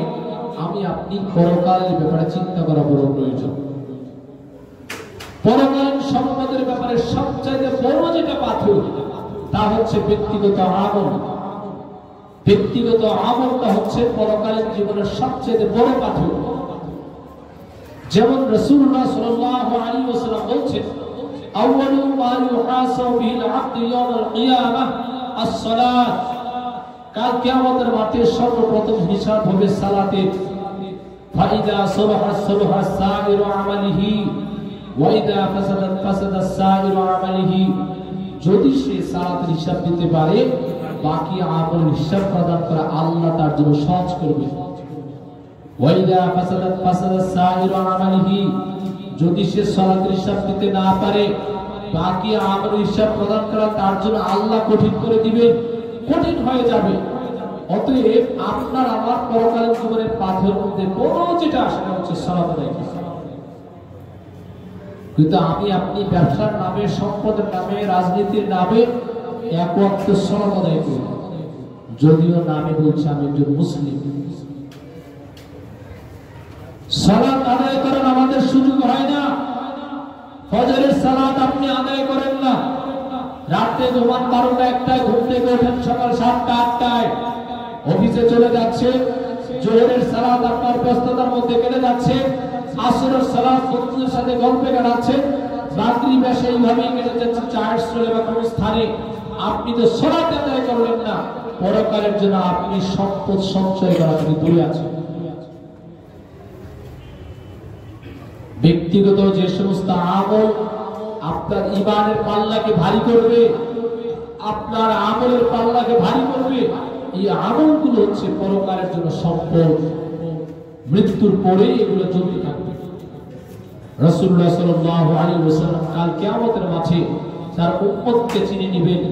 [SPEAKER 1] আমি আপনি পরকালের ব্যাপারে চিন্তা করা বড় প্রয়োজন। পরকালীন সম্পদের ব্যাপারে সবচাইতে বড় যেটা পাথর, তা হচ্ছে ব্যক্তিগত আমল। ব্যক্তিগত আমলটা হচ্ছে পরকালীন জীবনের সবচেয়ে বড় পাথর। যেমন রাসূলুল্লাহ সাল্লাল্লাহু আলাইহি ওয়াসাল্লাম বলছেন, আউয়ালু মা ইউহাসাবু বিহিল আবদু ইয়াউমাল কিয়ামাহ আস-সালাত। কাল কিয়ামতের মাঠে সর্বপ্রথম হিসাব হবে সালাতের। ফাইদা সালাহা সালাহা সাইরু আমালিহি ওয়া ইদা ফাসাদাত ফাসাদা সাইরু আমালিহি। যদি সে সালাতের হিসাব দিতে পারে, বাকি আমলের হিসাব প্রদান করা আল্লাহ তার জন্য সহজ করবে। ওয়া ইদা ফাসাদাত ফাসাদা সাইরু আমালিহি। যদি সে সালাতের হিসাব দিতে না পারে, বাকি আমলের হিসাব প্রদান করা তার জন্য আল্লাহ কঠিন করে দিবেন, কঠিন হয়ে যাবে। অতএব আপনার আমার পরকালীন জীবনের পাথরের মধ্যে বড় যেটা সেটা হচ্ছে সালাত আদায় করা। কিন্তু আমি আপনি ব্যবসার নামে, সম্পদের নামে, রাজনীতির নামে এক ওয়াক্ত সালাত আদায় করি, যদিও নামে বলছে আমি একজন মুসলিম। সালাত আদায় করার আমাদের সুযোগ হয় না। ফজরের সালাত আপনি আদায় করেন না, রাতে ঘুমান 12টা 1টায় ঘুম থেকে ওঠেন সকাল 7টা 8টায়, অফিসে চলে যাচ্ছে, জোহরের সালাত আপনার ব্যস্ততার মধ্যে কেটে যাচ্ছে, আসরের সালাত বন্ধুদের সাথে গল্পে কাটাচ্ছে, রাত্রি বেশে এইভাবেই কেটে যাচ্ছে চায়ের স্টলে বা কোনো স্থানে। আপনি তো সালাত আদায় করলেন না, পরকালের জন্য আপনি সম্পদ সঞ্চয় করা থেকে দূরে আছেন। ব্যক্তিগত যে সমস্ত আমল আপনার ঈমানের পাল্লাকে ভারী করবে, আপনার আমলের পাল্লাকে ভারী করবে, এই আমলগুলো হচ্ছে পরকালের জন্য সম্পদ। মৃত্যুর পরে এগুলো চলতে থাকবে। রাসূলুল্লাহ সাল্লাল্লাহু আলাইহি ওয়াসাল্লাম কাল কিয়ামতের মাঠে তার উম্মতকে চিনে নেবেন।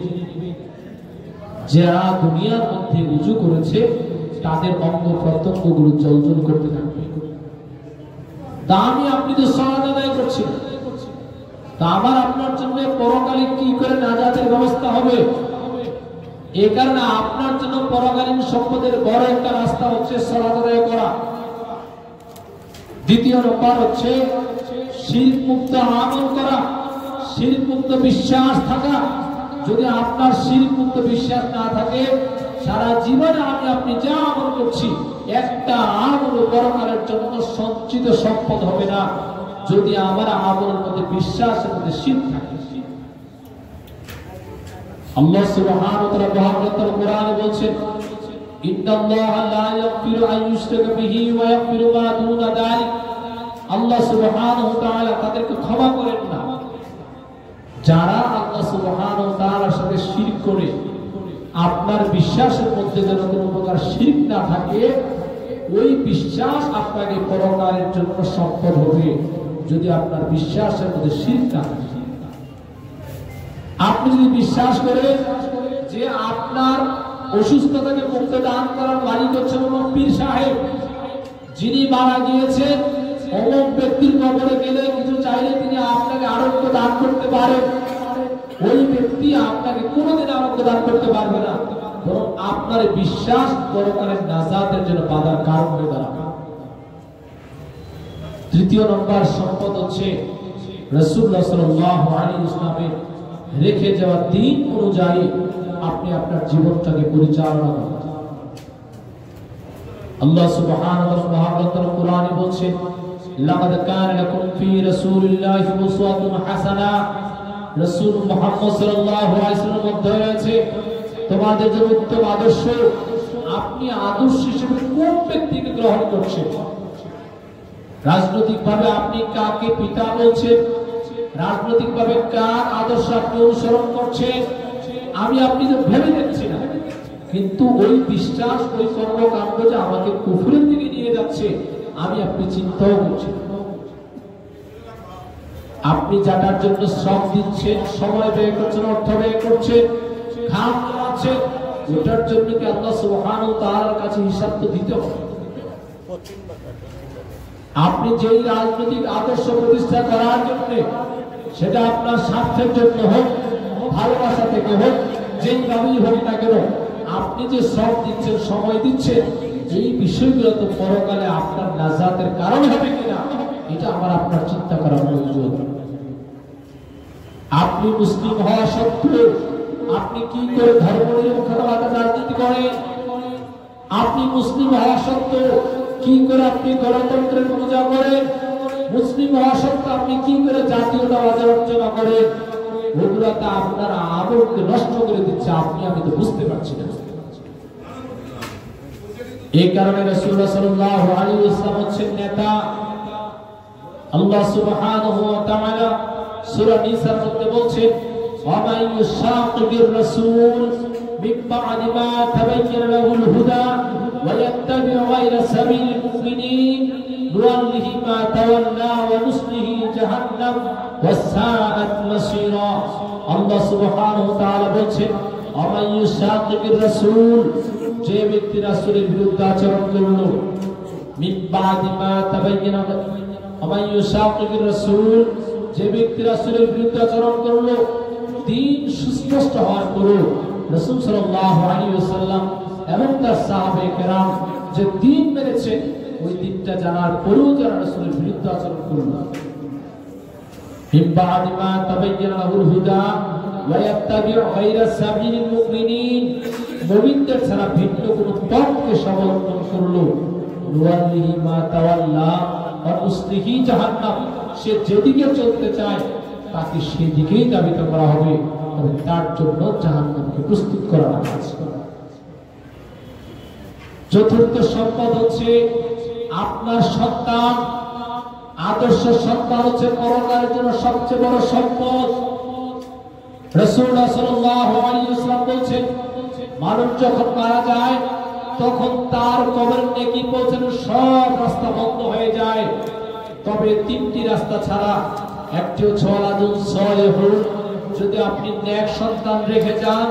[SPEAKER 1] যারা দুনিয়ার মধ্যে রুজু করেছে তাদের অঙ্গ প্রত্যঙ্গগুলো জ্বলজ্বল করতে থাকবে। দামি আপনি তো সালাত আদায় করছেন, তা আমার আপনার জন্য পরকালে কি করে নাজাতের ব্যবস্থা হবে? এই কারণে আপনার জন্য পরকালীন সম্পদের বড় একটা রাস্তা হচ্ছে সালাত আদায় করা। দ্বিতীয় নম্বর হচ্ছে শিরক মুক্ত আমল করা, শিরক মুক্ত বিশ্বাস থাকা। যদি আপনার শিরক মুক্ত বিশ্বাস না থাকে, সারা জীবনে আমি আপনি যা আমল করছি একটা আমল পরকালের জন্য সঞ্চিত সম্পদ হবে না, যদি আমার আমলের মধ্যে বিশ্বাসের মধ্যে শিরক থাকে। আল্লাহ সুবহানাহু ওয়া তাআলা কোরআনে বলছেন, ইন্নাল্লাহা লা ইয়াগফিরু আন ইউশরাকা বিহি ওয়া ইয়াগফিরু মা দুনা যালিক। আল্লাহ সুবহানাহু ওয়া তাআলা তাদেরকে ক্ষমা করেন না যারা আল্লাহ সুবহানাহু ওয়া তাআলার সাথে শিরক করে। আপনার বিশ্বাসের মধ্যে যেন কোনো প্রকার শিরক না থাকে, ওই বিশ্বাস আপনাকে পরকালের জন্য সম্পদ হবে যদি আপনার বিশ্বাসের মধ্যে শিরক না থাকে। আপনি যদি বিশ্বাস করেন যে আপনার অসুস্থতাকে মুক্তি দান করার মালিক হচ্ছেন অমুক পীর সাহেব, যিনি মারা গিয়েছেন, অমুক ব্যক্তির কবরে গেলে কিছু চাইলে তিনি আপনাকে আরোগ্য দান করতে পারেন, ওই ব্যক্তি আপনাকে কোনোদিন আরোগ্য দান করতে পারবে না, বরং আপনার বিশ্বাস পরকালের নাজাতের জন্য বাধার কারণ হয়ে দাঁড়াবে। তৃতীয় নম্বর সম্পদ হচ্ছে রাসূলুল্লাহ সাল্লাল্লাহু আলাইহি ওয়াসাল্লামের রেখে যাওয়া দ্বীন অনুযায়ী আপনি আপনার জীবনটাকে পরিচালনা করেন। আল্লাহ সুবহানাহু ওয়া তাআলা মহাগ্রন্থ কোরআনে বলছেন, লাকাদ কানা লাকুম ফি রাসূলিল্লাহি উসওয়াতুন হাসানাহ, রাসূল মুহাম্মদ সাল্লাল্লাহু আলাইহি ওয়াসাল্লামের মধ্যে রয়েছে তোমাদের জন্য উত্তম আদর্শ। আপনি আদর্শ হিসেবে কোন ব্যক্তিকে গ্রহণ করছেন? রাজনৈতিকভাবে আপনি কাকে পিতা বলছেন? রাজনৈতিকভাবে কার আদর্শ আপনি অনুসরণ করছেন? আমি আপনি তো ভেবে দেখছি না, কিন্তু ওই বিশ্বাস, ওই কর্মকাণ্ড যে আমাকে কুফরের দিকে নিয়ে যাচ্ছে, আমি আপনি চিন্তাও করছি। আপনি যাটার জন্য শ্রম দিচ্ছেন, সময় ব্যয় করছেন, অর্থ ব্যয় করছেন, ঘাম জমাচ্ছেন, ওটার জন্য কি আল্লাহ সুবহানাহু ওয়া তাআলার কাছে হিসাব তো দিতে হবে। আপনি যেই রাজনৈতিক আদর্শ প্রতিষ্ঠা করার জন্য, সেটা আপনার স্বার্থের জন্য হোক, ভালোবাসা থেকে হোক, যেইভাবেই হোক না কেন, আপনি যে শ্রম দিচ্ছেন, সময় দিচ্ছেন, এই বিষয়গুলো তো পরকালে আপনার নাজাতের কারণ হবে কিনা, এটা আমার আপনার চিন্তা করা প্রয়োজন। আপনি মুসলিম হওয়া সত্ত্বেও আপনি কি করে ধর্মনিরপেক্ষতাবাদের রাজনীতি করেন? আপনি মুসলিম হওয়া সত্ত্বেও কি করে আপনি গণতন্ত্রের পূজা করেন? মুসলিম হওয়া সত্ত্বেও আপনি কি করে জাতীয়তাবাদের অর্চনা করেন? ওগুলো তা আপনার আমলকে নষ্ট করে দিচ্ছে, আপনি আমি তো বুঝতে পারছি না। এই কারণে রাসূলুল্লাহ সাল্লাল্লাহু আলাইহি ওয়াসাল্লাম হচ্ছেন নেতা। আল্লাহ সুবহানাহু ওয়া তাআলা সূরা নিসার মধ্যে বলছেন, ওয়া মান ইউশাকির রাসূল মিন বা'দি মা তাবাyyana লাহুল হুদা ওয়া ইয়াত্তাবি' গায়রা সাবিলিল মুমিনিন নুওয়াল্লিহি মা তাওয়াল্লা ওয়া নুসলিহি জাহান্নাম ওয়া সাআত মাসীরা। আল্লাহ সুবহানাহু ওয়া তাআলা বলছেন, ওয়া মান ইউশাকির রাসূল, যে ব্যক্তি রাসূলের বিরুদ্ধে আচরণ করলো, মিন বা'দি মা তাবাyyana, ওয়া মান ইউশাকির রাসূল, যে ব্যক্তি রাসূলের বিরুদ্ধে আচরণ করলো, দ্বীন সুস্পষ্ট হওয়ার পরেও রাসূল সাল্লাল্লাহু আলাইহি ওয়াসাল্লাম এবং তার সাহাবায়ে কেরাম যে দ্বীন মেনেছে, ওই দ্বীনটা জানার পরেও যারা রাসূলের বিরুদ্ধে আচরণ করলো, মিন বা'দি মা তাবাyyana লাহুল হুদা ওয়া ইয়াত্তাবি' গায়রা সাবিলিল মুমিনিন, মুমিনদের ছাড়া ভিন্ন কোন পথকে অবলম্বন করলো, নুওয়াল্লিহি মা তাওয়াল্লা ওয়া নুসলিহি জাহান্নাম, সে যেদিকে চলতে চায় তাকে সেদিকেই ধাবিত করা হবে, তবে তার জন্য জাহান্নামকে প্রস্তুত করা আছে। চতুর্থ সম্পদ হচ্ছে আপনার সন্তান। আদর্শ সন্তান হচ্ছে পরকালের জন্য সবচেয়ে বড় সম্পদ। রাসূলুল্লাহ সাল্লাল্লাহু আলাইহি ওয়াসাল্লাম বলেছেন, মানুষ যখন মারা যায় তখন তার কবরের নেকি পৌঁছানোর সব রাস্তা বন্ধ হয়ে যায়, তবে তিনটি রাস্তা ছাড়া, একটি হচ্ছে ওয়ালাদুন সালিহুন, যদি আপনি নেক সন্তান রেখে যান,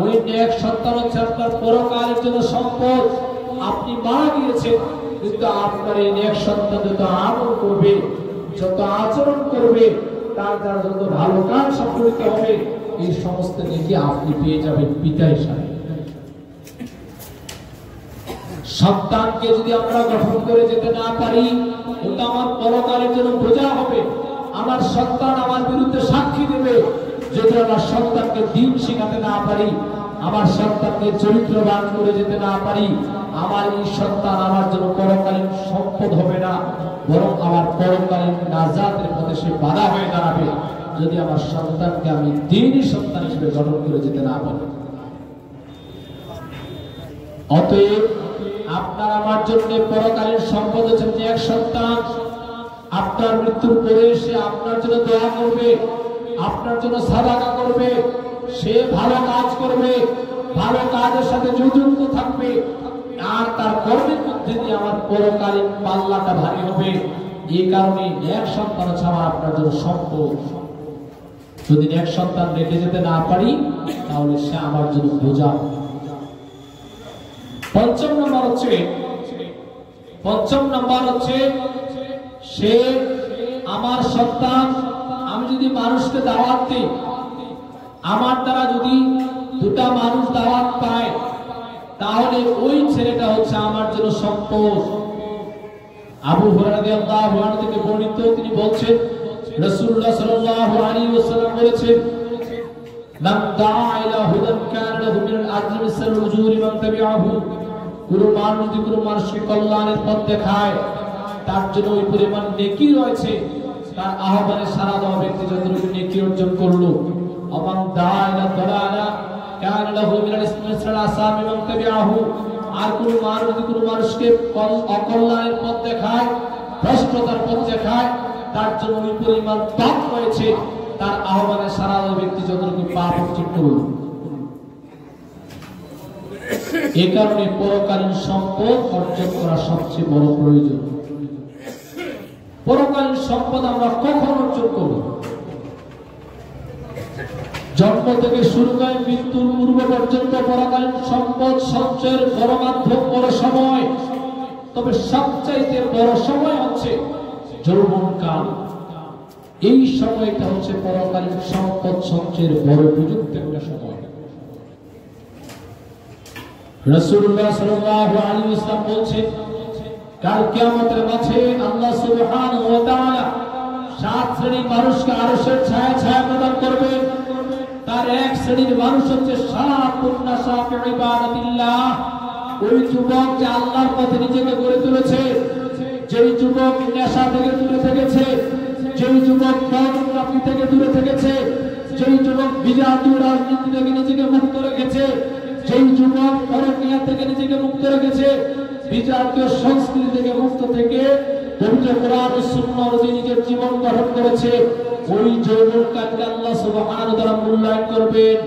[SPEAKER 1] ওই নেক সন্তান হচ্ছে আপনার পরকালের জন্য সম্পদ। আপনি মারা গিয়েছেন, কিন্তু আপনার এই নেক সন্তান যত আমল করবে, যত আচরণ করবে, তার দ্বারা যত ভালো কাজ সম্পর্কিত হবে, এই সমস্ত নেকি আপনি পেয়ে যাবেন পিতা হিসাবে। সন্তানকে যদি আমরা গ্রহণ করে যেতে না পারি, ওটা আমার পরকালের জন্য বোঝা হবে। আমার সন্তান আমার বিরুদ্ধে সাক্ষী দেবে। যদি আমার সন্তানকে দ্বীন শেখাতে না পারি, আমার সন্তানকে চরিত্রবান করে যেতে না পারি, আমার এই সন্তান আমার জন্য পরকালীন সম্পদ হবে না, বরং আমার পরকালীন নাজাতের পথে সে বাধা হয়ে দাঁড়াবে, যদি আমার সন্তানকে আমি দ্বীনী সন্তান হিসেবে গঠন করে যেতে না পারি। অতএব আপনার আমার জন্য পরকালীন সম্পদ হচ্ছে এক সন্তান। আপনার মৃত্যুর পরে সে আপনার জন্য দোয়া করবে, আপনার জন্য সাদাকা করবে, সে ভালো কাজ করবে, ভালো কাজের সাথে যুক্ত থাকবে, আর তার কর্মের মধ্যে দিয়ে আমার পরকালীন পাল্লাটা ভারী হবে। এই কারণে এক সন্তান হচ্ছে আমার আপনার জন্য সম্পদ। যদি এক সন্তান রেখে যেতে না পারি তাহলে সে আমার জন্য বোঝা। পঞ্চম নম্বর হচ্ছে সে আমার সন্তান, আমি যদি মানুষকে দাওয়াত দিই, আমার দ্বারা যদি দুটা মানুষ দাওয়াত পায়, তাহলে ওই ছেলেটা হচ্ছে আমার জন্য সম্পদ। আবু হুরায়রা রাদিয়াল্লাহু আনহু থেকে বর্ণিত, তিনি বলছেন রাসূলুল্লাহ সাল্লাল্লাহু আলাইহি ওয়াসাল্লাম বলেছেন, মান দাআ ইলা হুদান কানা লাহু মিনাল আজরি মিসলু উজুরি মান তাবিআহু। কোন মানুষ যদি কোনো মানুষকে কল্যাণের পথ দেখায়, তার জন্য ওই পরিমাণ নেকি রয়েছে তার আহ্বানে সাড়া দেওয়া ব্যক্তি যতটুকু নেকি অর্জন করলো। আমান দাআ ইলা দালালা কানা লাহু মিনাল ইসমি মিসলু আসামি মান তাবিআহু। আর কোন মানুষ যদি কোনো মানুষকে অকল্যাণের পথ দেখায়, ভ্রষ্টতার পথ দেখায়, তার জন্য ওই পরিমাণ পাপ রয়েছে তার আহ্বানে সাড়া দেওয়া ব্যক্তি যতটুকু পাপ অর্জন করলো। এ কারণে পরকালীন সম্পদ অর্জন করা সবচেয়ে বড় প্রয়োজন। পরকালীন সম্পদ আমরা কখন অর্জন করব? জন্ম থেকে শুরু করে মৃত্যুর পূর্ব পর্যন্ত পরকালীন সম্পদ সঞ্চয়ের বড় মাধ্যম, বড় সময়। তবে সবচাইতে বড় সময় হচ্ছে যৌবনকাল। এই সময়টা হচ্ছে পরকালীন সম্পদ সঞ্চয়ের বড় উপযুক্ত একটা সময়। রাসূলুল্লাহ সাল্লাল্লাহু আলাইহি ওয়াসাল্লাম বলেছেন, কাল কিয়ামতের মাঠে আল্লাহ সুবহানাহু ওয়া তাআলা 7 শ্রেণীর মানুষকে আরশের ছায়া প্রদান করবেন। তার এক শ্রেণীর মানুষ হচ্ছে শাআবুন নাশা ফি ইবাদাতিল্লাহ। ওই যুবক যে আল্লাহর পথে নিজেকে গড়ে তুলেছে, যেই যুবক নেশা থেকে দূরে থেকেছে, যেই যুবক পর্নোগ্রাফি থেকে দূরে থেকেছে, যেই যুবক বিজাতীয় রাজনীতি থেকে নিজেকে মুক্ত রেখেছে, যেই যুবক পরকীয়া থেকে নিজেকে মুক্ত রেখেছে, বিজাতীয় সংস্কৃতি থেকে মুক্ত থেকে পবিত্র কোরআন ও সুন্নাহ অনুযায়ী নিজের জীবন গঠন করেছে, ওই যৌবনকালকে আল্লাহ সুবহানাহু ওয়া তাআলা মূল্যায়ন করবেন।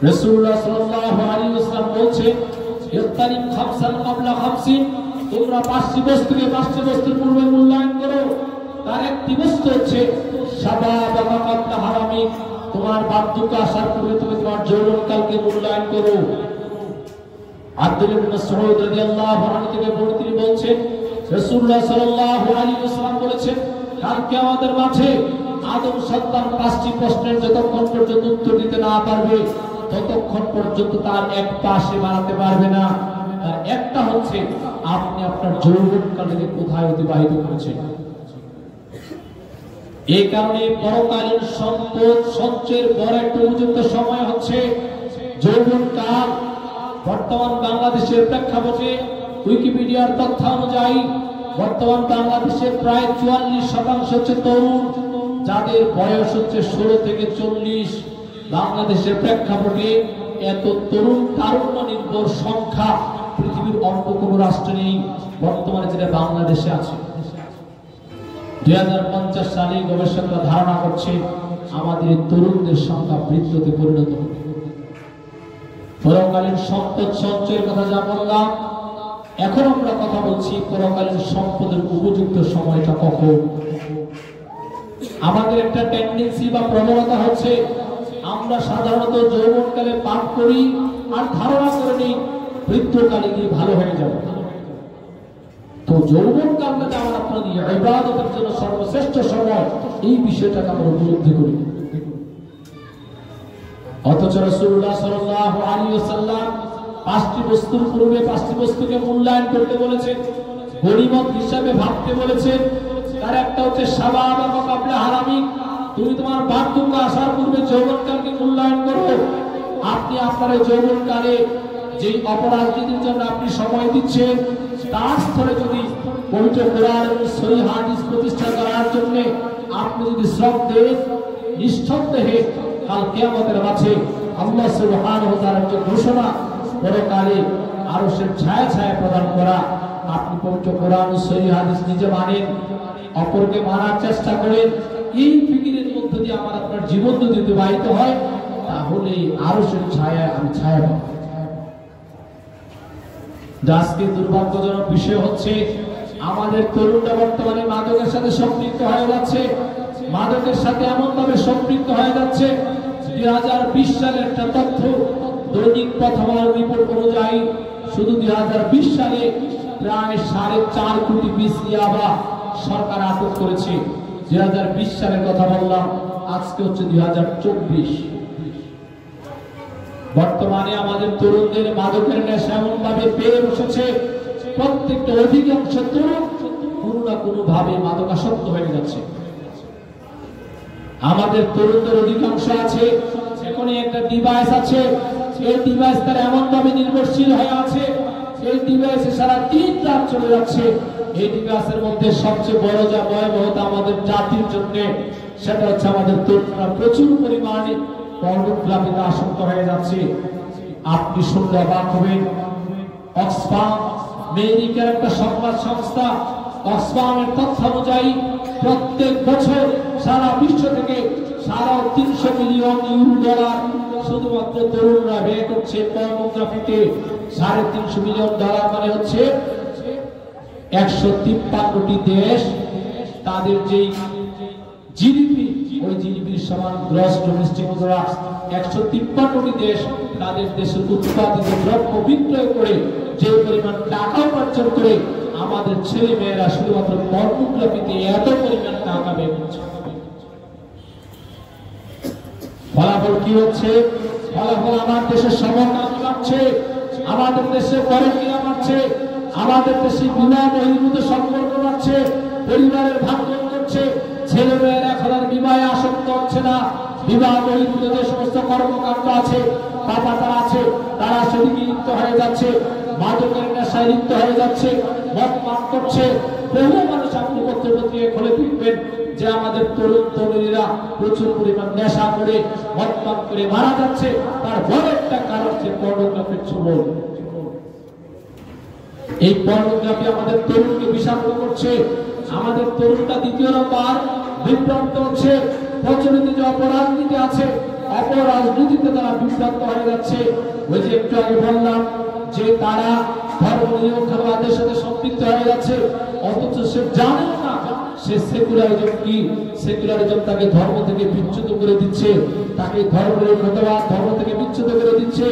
[SPEAKER 1] রাসূলুল্লাহ সাল্লাল্লাহু আলাইহি ওয়াসাল্লাম বলেছেন, ইখতানিম খামসান ক্বাবলা খামসিন। তোমরা 5টি বস্তুকে 5টি বস্তুর পূর্বে মূল্যায়ন করো। তার একটি বস্তু হচ্ছে শাবাবাকা ক্বাবলা হারামিক। তোমার বার্ধক্য আসার পূর্বে তুমি তোমার যৌবনকালকে মূল্যায়ন করো। আব্দুল্লাহ ইবনে মাসউদ রাদিয়াল্লাহু আনহু থেকে বর্ণিত, তিনি বলছেন রাসূলুল্লাহ সাল্লাল্লাহু আলাইহি ওয়াসাল্লাম বলেছেন, কাল কিয়ামতের মাঠে আদম সন্তান 5টি প্রশ্নের যতক্ষণ পর্যন্ত উত্তর দিতে না পারবে, ততক্ষণ পর্যন্ত তার এক পা সে বাড়াতে পারবে না। তার একটা হচ্ছে, আপনি আপনার যৌবনকালকে কোথায় অতিবাহিত করেছেন। এই কারণে পরকালীন সম্পদ সঞ্চয়ের বড় একটা উপযুক্ত সময় হচ্ছে যৌবনকাল। বর্তমান বাংলাদেশের প্রেক্ষাপটে উইকিপিডিয়ার তথ্য অনুযায়ী বর্তমান বাংলাদেশের প্রায় 44% হচ্ছে তরুণ, যাদের বয়স হচ্ছে 16 থেকে 40। বাংলাদেশের প্রেক্ষাপটে এত তরুণ তারুণ্য নির্ভর সংখ্যা পৃথিবীর অন্য কোনো রাষ্ট্রে নেই, বর্তমানে যেটা বাংলাদেশে আছে। 2050 সালে গবেষকরা ধারণা করছে আমাদের তরুণদের সংখ্যা বৃদ্ধিতে পরিণত হবে। পরকালীন সম্পদ সঞ্চয়ের কথা যা বললাম, এখন আমরা কথা বলছি পরকালীন সম্পদের উপযুক্ত সময়টা কখন। আমাদের একটা টেন্ডেন্সি বা প্রবণতা হচ্ছে, আমরা সাধারণত যৌবনকালে পাপ করি আর ধারণা করে নিই বৃদ্ধকালে গিয়ে ভালো হয়ে যাবে। তো যৌবনকালটা আমরা আপনাদের ইবাদতের জন্য সর্বশ্রেষ্ঠ সময়, এই বিষয়টাকে আমরা উপলব্ধি করি। অথচ রাসূলুল্লাহ সাল্লাল্লাহু আলাইহি ওয়াসাল্লাম 5টি বস্তুর পূর্বে 5টি বস্তুকে মূল্যায়ন করতে বলেছেন, গনিমত হিসাবে ভাবতে বলেছেন। তার একটা হচ্ছে শাবাবাকা ক্বাবলা হারামিক। তুমি তোমার বার্ধক্য আসার পূর্বে যৌবনকালকে মূল্যায়ন করো। আপনি আপনার যৌবনকালে যেই অপরাজনীতির জন্য আপনি সময় দিচ্ছেন, তার স্থলে যদি পবিত্র কোরআন এবং সহিহ হাদিস প্রতিষ্ঠা করার জন্য আপনি যদি শ্রম দেন, নিঃসন্দেহে কাল কিয়ামতের মাঠে আল্লাহ সুবহানাহু ওয়া তাআলার যে ঘোষণা, পরকালে আরশের ছায়া প্রদান করা। আপনি পবিত্র কোরআন ও সহিহ হাদিস নিজে মানেন, অপরকে মানার চেষ্টা করেন, এই ফিকিরের মধ্যে দিয়ে আমার আপনার জীবন যদি অতিবাহিত হয়, তাহলে আরশের ছায়া আমি ছায়া পাবো। আজকে দুর্ভাগ্যজনক বিষয় হচ্ছে আমাদের তরুণরা বর্তমানে মাদকের সাথে সম্পৃক্ত হয়ে যাচ্ছে। মাদকের সাথে এমন ভাবে সম্পৃক্ত হয়ে যাচ্ছে। 2020 সালের একটা তথ্য, দৈনিক প্রথমার রিপোর্ট অনুযায়ী শুধু 2020 সালে প্রায় 4.5 কোটি পিস ইয়াবা সরকার আটক করেছে। 2020 সালের কথা বললাম, আজকে হচ্ছে 2024। বর্তমানে আমাদের তরুণদের মাদকের নেশা এমন ভাবে পেয়ে বসেছে, প্রত্যেকটা অধিকাংশ তরুণ কোনো না কোনো ভাবে মাদকাসক্ত হয়ে যাচ্ছে। আমাদের তরুণদের অধিকাংশ আছে এখন একটা ডিভাইস আছে, এই ডিভাইস তার এমন ভাবে নির্ভরশীল হয়ে আছে, এই ডিভাইসে সারা দিন রাত চলে যাচ্ছে। এই ডিভাইসের মধ্যে সবচেয়ে বড় যা ভয়াবহতা আমাদের জাতির জন্য, সেটা হচ্ছে আমাদের তরুণরা প্রচুর পরিমাণে পর্নোগ্রাফিতে আসক্ত হয়ে যাচ্ছে। আপনি শুনলে অবাক হবেন, অক্সফাম আমেরিকার একটা সংবাদ সংস্থা, অক্সফামের তথ্য অনুযায়ী প্রত্যেক বছর সারা বিশ্ব থেকে 350 মিলিয়ন ইউরো শুধুমাত্র তরুণরা ব্যয় করছে পর্নোগ্রাফিতে। 350 মিলিয়ন ডলার মানে হচ্ছে 153টি দেশ, তাদের যেই জিডিপি, ওই জিডিপির সমান গ্রস ডোমেস্টিক প্রোডাক্ট। 153টি দেশ তাদের দেশের উৎপাদিত দ্রব্য বিক্রয় করে যে পরিমাণ টাকা উপার্জন করে, আমাদের ছেলে মেয়েরা শুধুমাত্র পর্নোগ্রাফিতে এত পরিমাণ টাকা ব্যয় করছে। ফলাফল কি হচ্ছে? ফলাফল আমার দেশের সমকাম বাড়ছে, আমাদের দেশে পরকীয়া বাড়ছে, আমাদের দেশে বিবাহ বহির্ভূত সম্পর্ক বাড়ছে, পরিবারের ভাঙন করছে, ছেলে মেয়েরা এখন আর বিবাহে আসক্ত হচ্ছে না। বিবাহ বহির্ভূত যে সমস্ত কর্মকাণ্ড আছে, পাপাচার আছে, তারা সেদিকে লিপ্ত হয়ে যাচ্ছে, মাদকের নেশায় লিপ্ত হয়ে যাচ্ছে, মদ পান করছে। বহু মানুষ আপনি পত্রপত্রিকায় খুলে দেখবেন যে আমাদের তরুণ তরুণীরা প্রচুর পরিমাণ নেশা করে মদ পান করে মারা যাচ্ছে। তার বড় একটা কারণ হচ্ছে পর্নোগ্রাফির ছোবল। এই পর্নোগ্রাফি আমাদের তরুণকে বিষাক্ত করছে। আমাদের তরুণটা দ্বিতীয় নম্বর বিভ্রান্ত হচ্ছে। প্রচলিত যে অপরাজনীতি আছে, অপরাজনীতিতে তারা বিভ্রান্ত হয়ে যাচ্ছে। ওই যে একটু আগে বললাম যে তারা ধর্মনিরপেক্ষতাবাদের সাথে সম্পৃক্ত হয়ে যাচ্ছে, অথচ সে জানে না সে সেকুলারিজম কি। সেকুলারিজম তাকে ধর্ম থেকে বিচ্যুত করে দিচ্ছে, তাকে ধর্মনিরপেক্ষতাবাদ ধর্ম থেকে বিচ্যুত করে দিচ্ছে,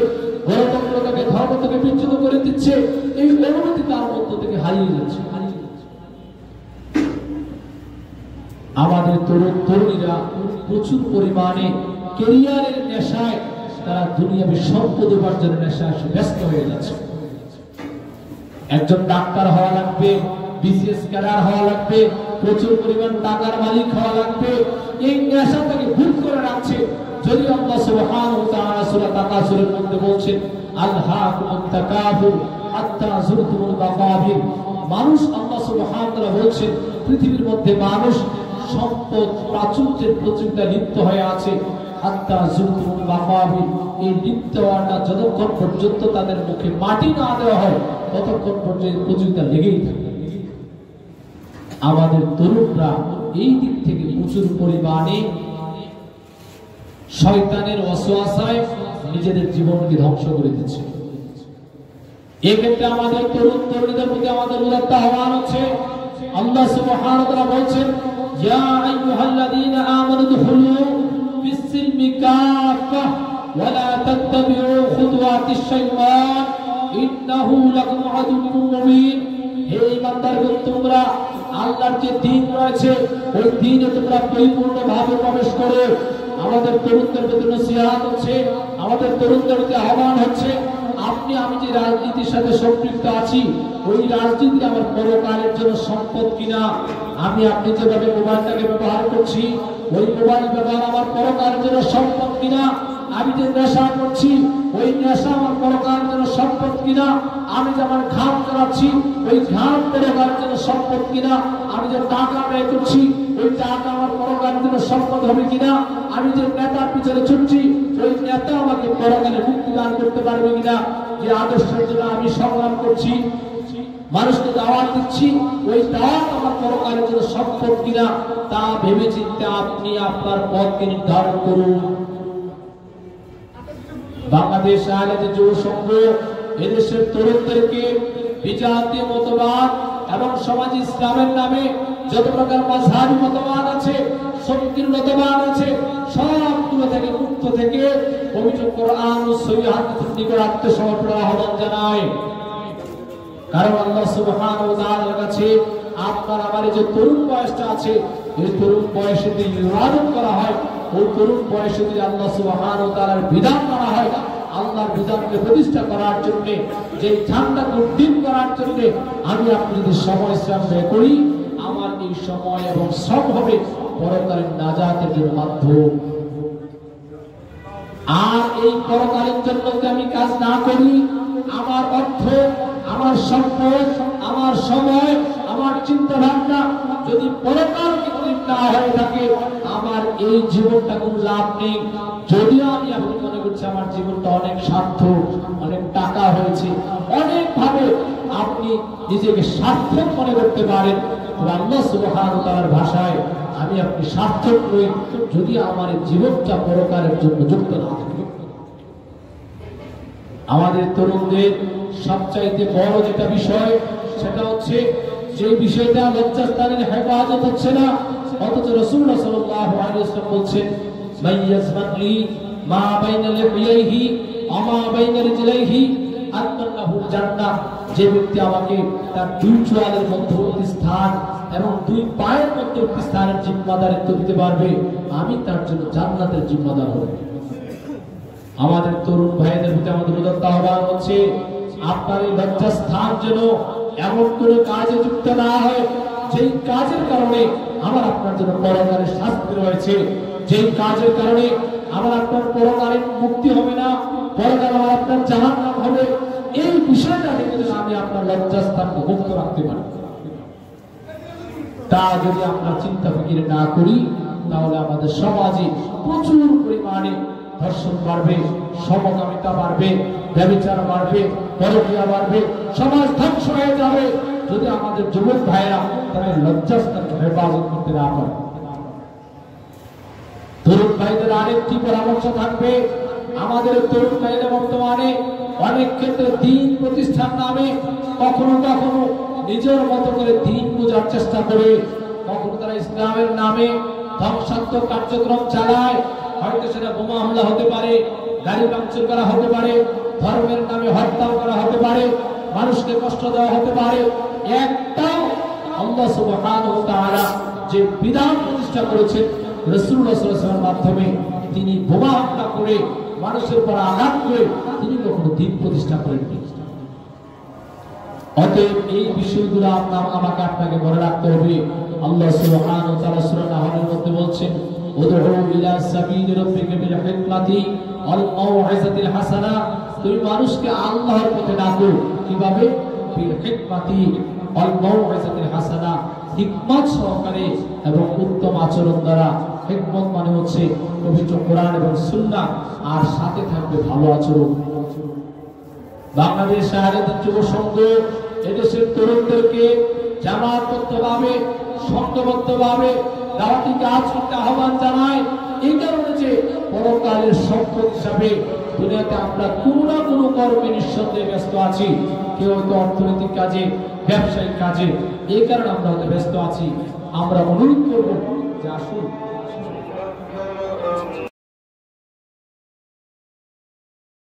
[SPEAKER 1] গণতন্ত্র তাকে ধর্ম থেকে বিচ্যুত করে দিচ্ছে। এই অনুমতি তার মধ্য থেকে হারিয়ে যাচ্ছে। আমাদের তরুণ তরুণীরা প্রচুর পরিমাণে ক্যারিয়ারের নেশায়, তারা দুনিয়াবী সম্পদ উপার্জনের নেশায় ব্যস্ত হয়ে যাচ্ছে। একজন ডাক্তার হওয়া লাগবে, বিসিএস ক্যাডার হওয়া লাগবে, প্রচুর পরিমাণ টাকার মালিক হওয়া লাগবে। এই নেশা তাকে ভুল করে রাখছে। যদি আল্লাহ সুবহানাহু ওয়া তাআলা সূরা তাকাসুরের মধ্যে বলছেন আলহাকুমুত তাকাসুর হাত্তা যুরতুমুল মাকাবির, মানুষ, আল্লাহ সুবহানাহু ওয়া তাআলা বলছেন পৃথিবীর মধ্যে মানুষ সম্পদ প্রাচুর্যের প্রতিযোগিতায় লিপ্ত হয়ে আছে। হাত্তা যুরতুমুল মাকাবির, এই লিপ্ত হওয়াটা যতক্ষণ পর্যন্ত তাদের মুখে মাটি না দেওয়া হয় ততক্ষণ পর্যন্ত প্রতিযোগিতা লেগেই থাকে। আমাদের তরুণরা এই দিক থেকে প্রচুর পরিমাণে শয়তানের ওয়াসওয়াসায় নিজেদের জীবনকে ধ্বংস করে দিচ্ছে। এক্ষেত্রে আমাদের তরুণ তরুণীদের প্রতি আমাদের উদাত্ত আহ্বান হচ্ছে, আল্লাহ সুবহানাহু ওয়া তাআলা বলছেন ইয়া আইয়ুহাল্লাযীনা আমানু দুখুলু ফিস-সিলমি কাফা ওয়া লা তাত্তাবিউ খুতুওয়াতিশ শাইতান ইন্নাহু লাকুম আদুউম মুবিন। হে ঈমানদারগণ, তোমরা আল্লাহর যে দ্বীন রয়েছে ওই দ্বীনে তোমরা পরিপূর্ণভাবে প্রবেশ করো। আমাদের তরুণদের প্রতি নসিহত হচ্ছে, আমাদের তরুণদের প্রতি আহ্বান হচ্ছে, আমি যে রাজনীতির সাথে সম্পৃক্ত আছি ওই রাজনীতি আমার পরকালের জন্য সম্পদ কিনা। আপনি যেভাবে মোবাইলটাকে ব্যবহার করছি ওই মোবাইল ব্যবহার আমার পরকালের জন্য সম্পদ কিনা। আমি যে নেশা করছি ওই নেশা আমার পরকালের জন্য সম্পদ কিনা। আমি যে আমার ঘাম চালাচ্ছি ওই ঘাম পরকালের জন্য সম্পদ কিনা। আমি যে টাকা ব্যয় করছি ওই টাকা আমার পরকালের জন্য সম্পদ হবে কিনা। আমি যে নেতার পিছনে ছুটছি ওই নেতা আমাকে পরকালে মুক্তি দান করতে পারবে কিনা। যে আদর্শের জন্য আমি সংগ্রাম করছি, মানুষকে দাওয়াত দিচ্ছি, ওই দাওয়াত আমার পরকালের জন্য সম্পদ কিনা, তা ভেবে চিন্তে আপনি আপনার পথকে নির্ধারণ করুন। বাংলাদেশ আহলে যুব সংঘ এদেশের তরুণদেরকে বিজাতীয় মতবাদ এবং সমাজ ইসলামের নামে যত প্রকার মাযহাবী মতবাদ আছে সংকীর্ণতমান আছে, সবগুলো থেকে মুক্ত থেকে পবিত্র কোরআন ও সহিহ হাদিসের নিকট আত্মসমর্পণের আহ্বান জানায়। কারণ আল্লাহ সুবহানাহু ওয়া তাআলার কাছে আপনার আমার যে তরুণ বয়সটা আছে, এই তরুণ বয়সে যদি ইবাদত করা হয়, ওই তরুণ বয়সে যদি আল্লাহ সুবহানাহু ওয়া তাআলার বিধান মানা হয়, আল্লাহর বিধানকে প্রতিষ্ঠা করার জন্য, যে ঠান্ডাকে উদ্দীন করার জন্য আমি আপনি যদি সময় শ্রম ব্যয় করি, আমার এই সময় এবং শ্রম হবে পরকালীন নাজাতের মাধ্যম। আর এই পরকালীন জন্য যদি আমি কাজ না করি, আমার অর্থ, আমার সম্পদ, আমার সময়, আমার চিন্তা ভাবনা যদি পরকাল কেন্দ্রিক না হয়ে থাকে, আমার এই জীবনটা কোনো লাভ নেই। যদিও আমি আপনি মনে করছি আমার জীবনটা অনেক সার্থক, অনেক টাকা হয়েছে, অনেক ভাবে আপনি নিজেকে সার্থক মনে করতে পারেন, আল্লাহ সুবহানাহু ওয়া তাআলার ভাষায় আমি আপনি সার্থক নই যদি আমার জীবনটা পরকালের জন্য যুক্ত না থাকে। আমাদের তরুণদের সবচাইতে বড় যেটা বিষয়, সেটা হচ্ছে যে বিষয়টা লজ্জাস্থানের হেফাজত হচ্ছে না, অথচ রাসূলুল্লাহ সাল্লাল্লাহু আলাইহি ওয়াসাল্লাম বলছেন, মাইয়াজমানি মা বাইনা লিহিয়াহি আমা বাইনা রিজলাইহি আতমানাহুল জান্নাহ। যে ব্যক্তি আমাকে তার দুই চোয়ালের মধ্যবর্তী স্থান এবং দুই পায়ের মধ্যবর্তী স্থানের জিম্মাদারিত্ব দিতে পারবে, আমি তার জন্য জান্নাতের জিম্মাদার হব। আমাদের তরুণ ভাইদের প্রতি আমাদের উদাত্ত আহ্বান হচ্ছে, আপনার এই লজ্জাস্থান যেন এমন কোনো কাজে যুক্ত না হয় যেই কাজের কারণে আমার আপনার জন্য পরকালের শাস্তি রয়েছে, যেই কাজের কারণে আমার আপনার পরকালীন মুক্তি হবে না, পরকাল আমার আপনার জাহান্নাম হবে। এই বিষয়টা থেকে যদি আমি আপনার লজ্জাস্থানকে মুক্ত রাখতে পারি, তা যদি আমরা চিন্তা ফিকির না করি, তাহলে আমাদের সমাজে প্রচুর পরিমাণে ধর্ষণ বাড়বে, সমকামিতা বাড়বে, ব্যভিচার বাড়বে, পরকীয়া বাড়বে, সমাজ ধ্বংস হয়ে যাবে যদি আমাদের যুবক ভাইরা তাদের লজ্জাস্থানকে হেফাজত করতে না পারে। তরুণ ভাইদের আরেকটি পরামর্শ থাকবে, আমাদের তরুণ ভাইরা বর্তমানে অনেক ক্ষেত্রে দ্বীন প্রতিষ্ঠান নামে কখনো কখনো নিজের মতো করে দ্বীন বোঝার চেষ্টা করে, কখনো তারা ইসলামের নামে ধ্বংসাত্মক কার্যক্রম চালায়। হয়তো সেটা বোমা হামলা হতে পারে, গাড়ি ভাঙচুর করা হতে পারে, ধর্মের নামে হত্যা করা হতে পারে, মানুষকে কষ্ট দেওয়া হতে পারে। একটাও আল্লাহ সুবহানাহু ওয়া তাআলা যে বিধান প্রতিষ্ঠা করেছেন রাসূলুল্লাহ সাল্লাল্লাহু আলাইহি ওয়াসাল্লামের মাধ্যমে, তিনি বোমা হামলা করে মানুষের উপর আঘাত করে তিনি কখনো দ্বীন প্রতিষ্ঠা করেননি। অতএব এই বিষয়গুলো আমাকে আপনাকে মনে রাখতে হবে। আল্লাহ সুবহানাহু ওয়া তাআলা সূরা নাহলের মধ্যে বলছেন, উদউ ইলা সাবিলি রাব্বিকা বিল হিকমাতি ওয়াল মাউইযাতিল হাসানা। তুমি মানুষকে আল্লাহর পথে ডাকো, কিভাবে? বিল হিকমাতি ওয়াল মাউইযাতিল হাসানা, হিকমত সহকারে এবং উত্তম আচরণ দ্বারা। হিকমত মানে হচ্ছে পবিত্র কোরআন এবং সুন্নাহ, আর সাথে থাকবে ভালো আচরণ। বাংলাদেশ শাহরিয়াত যুব সংঘ এদেশের তরুণদেরকে জামাতবদ্ধভাবে, সংঘবদ্ধভাবে দাওয়াতি কাজ করতে আহ্বান জানায়। এই কারণে যে পরকালের সম্পদ হিসাবে দুনিয়াতে আমরা কোনো না কোনো কর্মে নিঃসন্দেহে ব্যস্ত আছি, কেউ হয়তো অর্থনৈতিক কাজে, ব্যবসায়িক কাজে, এই কারণে আমরা ব্যস্ত আছি। আমরা অনুরোধ করব যে আসুন